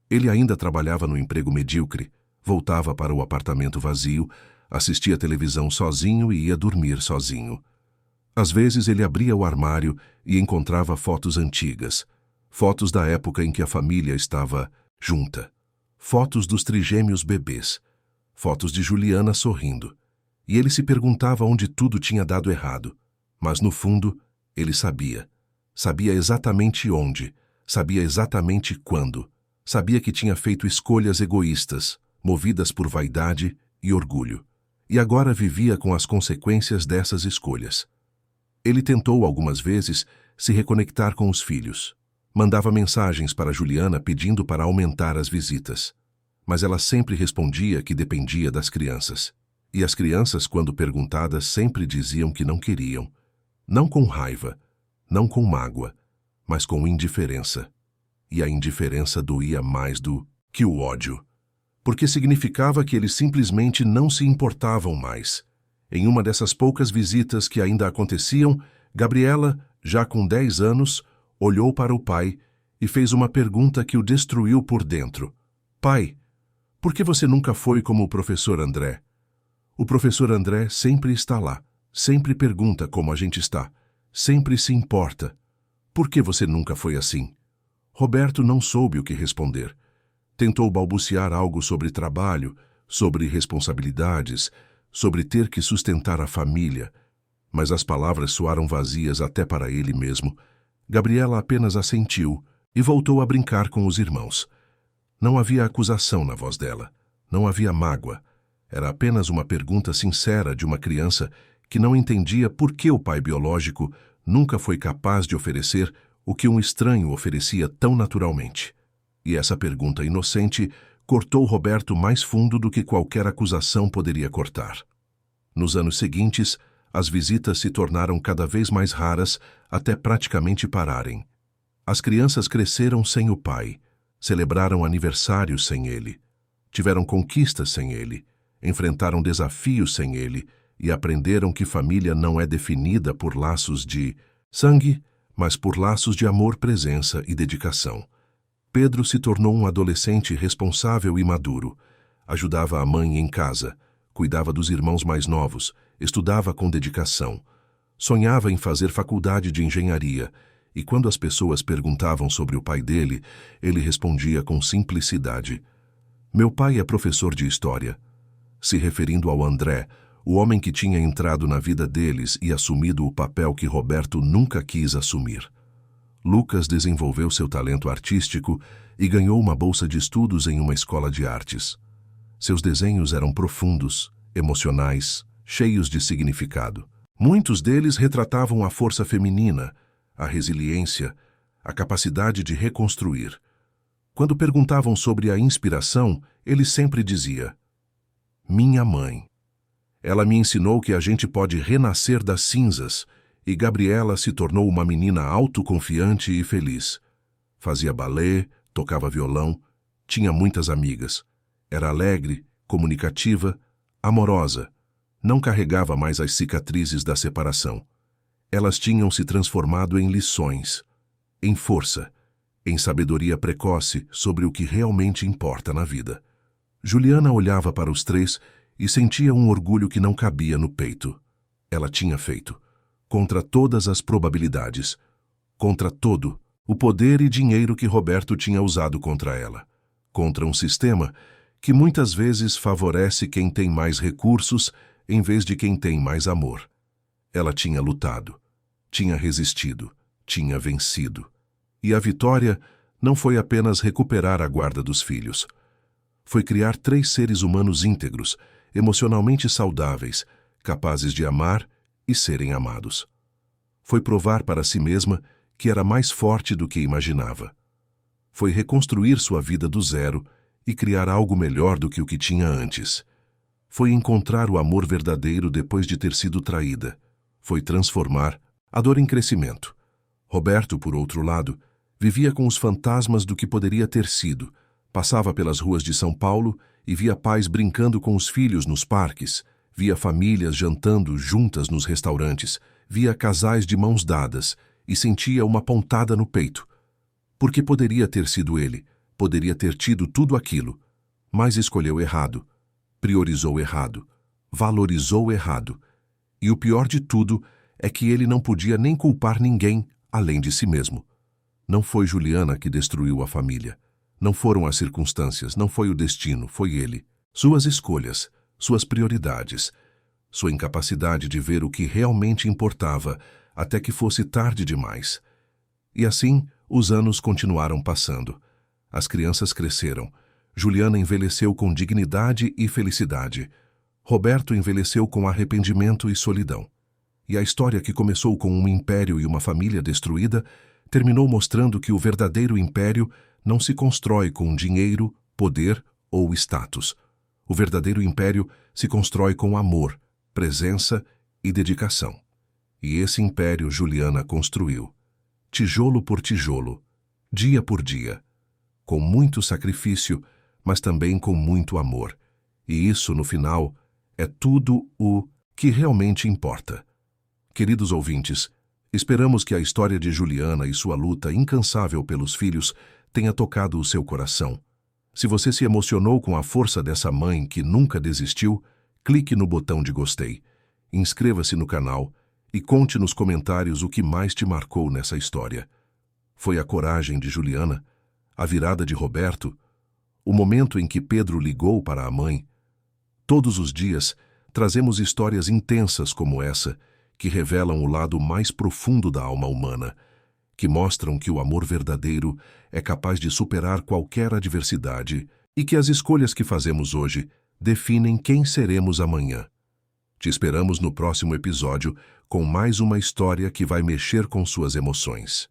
Ele ainda trabalhava no emprego medíocre, voltava para o apartamento vazio, assistia televisão sozinho e ia dormir sozinho. Às vezes ele abria o armário e encontrava fotos antigas, fotos da época em que a família estava junta, fotos dos trigêmeos bebês, fotos de Juliana sorrindo. E ele se perguntava onde tudo tinha dado errado. Mas no fundo, ele sabia. Sabia exatamente onde, sabia exatamente quando. Sabia que tinha feito escolhas egoístas, movidas por vaidade e orgulho. E agora vivia com as consequências dessas escolhas. Ele tentou algumas vezes se reconectar com os filhos. Mandava mensagens para Juliana pedindo para aumentar as visitas. Mas ela sempre respondia que dependia das crianças. E as crianças, quando perguntadas, sempre diziam que não queriam. Não com raiva, não com mágoa, mas com indiferença. E a indiferença doía mais do que o ódio. Porque significava que eles simplesmente não se importavam mais. Em uma dessas poucas visitas que ainda aconteciam, Gabriela, já com 10 anos, olhou para o pai e fez uma pergunta que o destruiu por dentro. Pai, por que você nunca foi como o professor André? O professor André sempre está lá, sempre pergunta como a gente está, sempre se importa. Por que você nunca foi assim? Roberto não soube o que responder. Tentou balbuciar algo sobre trabalho, sobre responsabilidades, sobre ter que sustentar a família, mas as palavras soaram vazias até para ele mesmo. Gabriela apenas assentiu e voltou a brincar com os irmãos. Não havia acusação na voz dela, não havia mágoa. Era apenas uma pergunta sincera de uma criança que não entendia por que o pai biológico nunca foi capaz de oferecer o que um estranho oferecia tão naturalmente. E essa pergunta inocente cortou Roberto mais fundo do que qualquer acusação poderia cortar. Nos anos seguintes, as visitas se tornaram cada vez mais raras até praticamente pararem. As crianças cresceram sem o pai, celebraram aniversários sem ele, tiveram conquistas sem ele, enfrentaram desafios sem ele e aprenderam que família não é definida por laços de sangue, mas por laços de amor, presença e dedicação. Pedro se tornou um adolescente responsável e maduro. Ajudava a mãe em casa, cuidava dos irmãos mais novos, estudava com dedicação. Sonhava em fazer faculdade de engenharia, e quando as pessoas perguntavam sobre o pai dele, ele respondia com simplicidade: "Meu pai é professor de história." Se referindo ao André, o homem que tinha entrado na vida deles e assumido o papel que Roberto nunca quis assumir. Lucas desenvolveu seu talento artístico e ganhou uma bolsa de estudos em uma escola de artes. Seus desenhos eram profundos, emocionais, cheios de significado. Muitos deles retratavam a força feminina, a resiliência, a capacidade de reconstruir. Quando perguntavam sobre a inspiração, ele sempre dizia: "Minha mãe. Ela me ensinou que a gente pode renascer das cinzas." E Gabriela se tornou uma menina autoconfiante e feliz. Fazia balé, tocava violão, tinha muitas amigas. Era alegre, comunicativa, amorosa. Não carregava mais as cicatrizes da separação. Elas tinham se transformado em lições, em força, em sabedoria precoce sobre o que realmente importa na vida. Juliana olhava para os três e sentia um orgulho que não cabia no peito. Ela tinha feito. Contra todas as probabilidades, contra todo o poder e dinheiro que Roberto tinha usado contra ela, contra um sistema que muitas vezes favorece quem tem mais recursos em vez de quem tem mais amor. Ela tinha lutado, tinha resistido, tinha vencido. E a vitória não foi apenas recuperar a guarda dos filhos. Foi criar 3 seres humanos íntegros, emocionalmente saudáveis, capazes de amar e serem amados. Foi provar para si mesma que era mais forte do que imaginava. Foi reconstruir sua vida do zero e criar algo melhor do que o que tinha antes. Foi encontrar o amor verdadeiro depois de ter sido traída. Foi transformar a dor em crescimento. Roberto, por outro lado, vivia com os fantasmas do que poderia ter sido. Passava pelas ruas de São Paulo e via pais brincando com os filhos nos parques, via famílias jantando juntas nos restaurantes, via casais de mãos dadas e sentia uma pontada no peito. Porque poderia ter sido ele, Poderia ter tido tudo aquilo, mas escolheu errado, priorizou errado, valorizou errado. E o pior de tudo é que ele não podia nem culpar ninguém além de si mesmo. Não foi Juliana que destruiu a família. Não foram as circunstâncias, não foi o destino, foi ele. Suas escolhas, suas prioridades, sua incapacidade de ver o que realmente importava até que fosse tarde demais. E assim, os anos continuaram passando. As crianças cresceram. Juliana envelheceu com dignidade e felicidade. Roberto envelheceu com arrependimento e solidão. E a história que começou com um império e uma família destruída terminou mostrando que o verdadeiro império não se constrói com dinheiro, poder ou status. O verdadeiro império se constrói com amor, presença e dedicação. E esse império Juliana construiu, tijolo por tijolo, dia por dia, com muito sacrifício, mas também com muito amor. E isso, no final, é tudo o que realmente importa. Queridos ouvintes, esperamos que a história de Juliana e sua luta incansável pelos filhos tenha tocado o seu coração. Se você se emocionou com a força dessa mãe que nunca desistiu, clique no botão de gostei, inscreva-se no canal e conte nos comentários o que mais te marcou nessa história. Foi a coragem de Juliana, a virada de Roberto, o momento em que Pedro ligou para a mãe. Todos os dias trazemos histórias intensas como essa, que revelam o lado mais profundo da alma humana, que mostram que o amor verdadeiro é capaz de superar qualquer adversidade e que as escolhas que fazemos hoje definem quem seremos amanhã. Te esperamos no próximo episódio com mais uma história que vai mexer com suas emoções.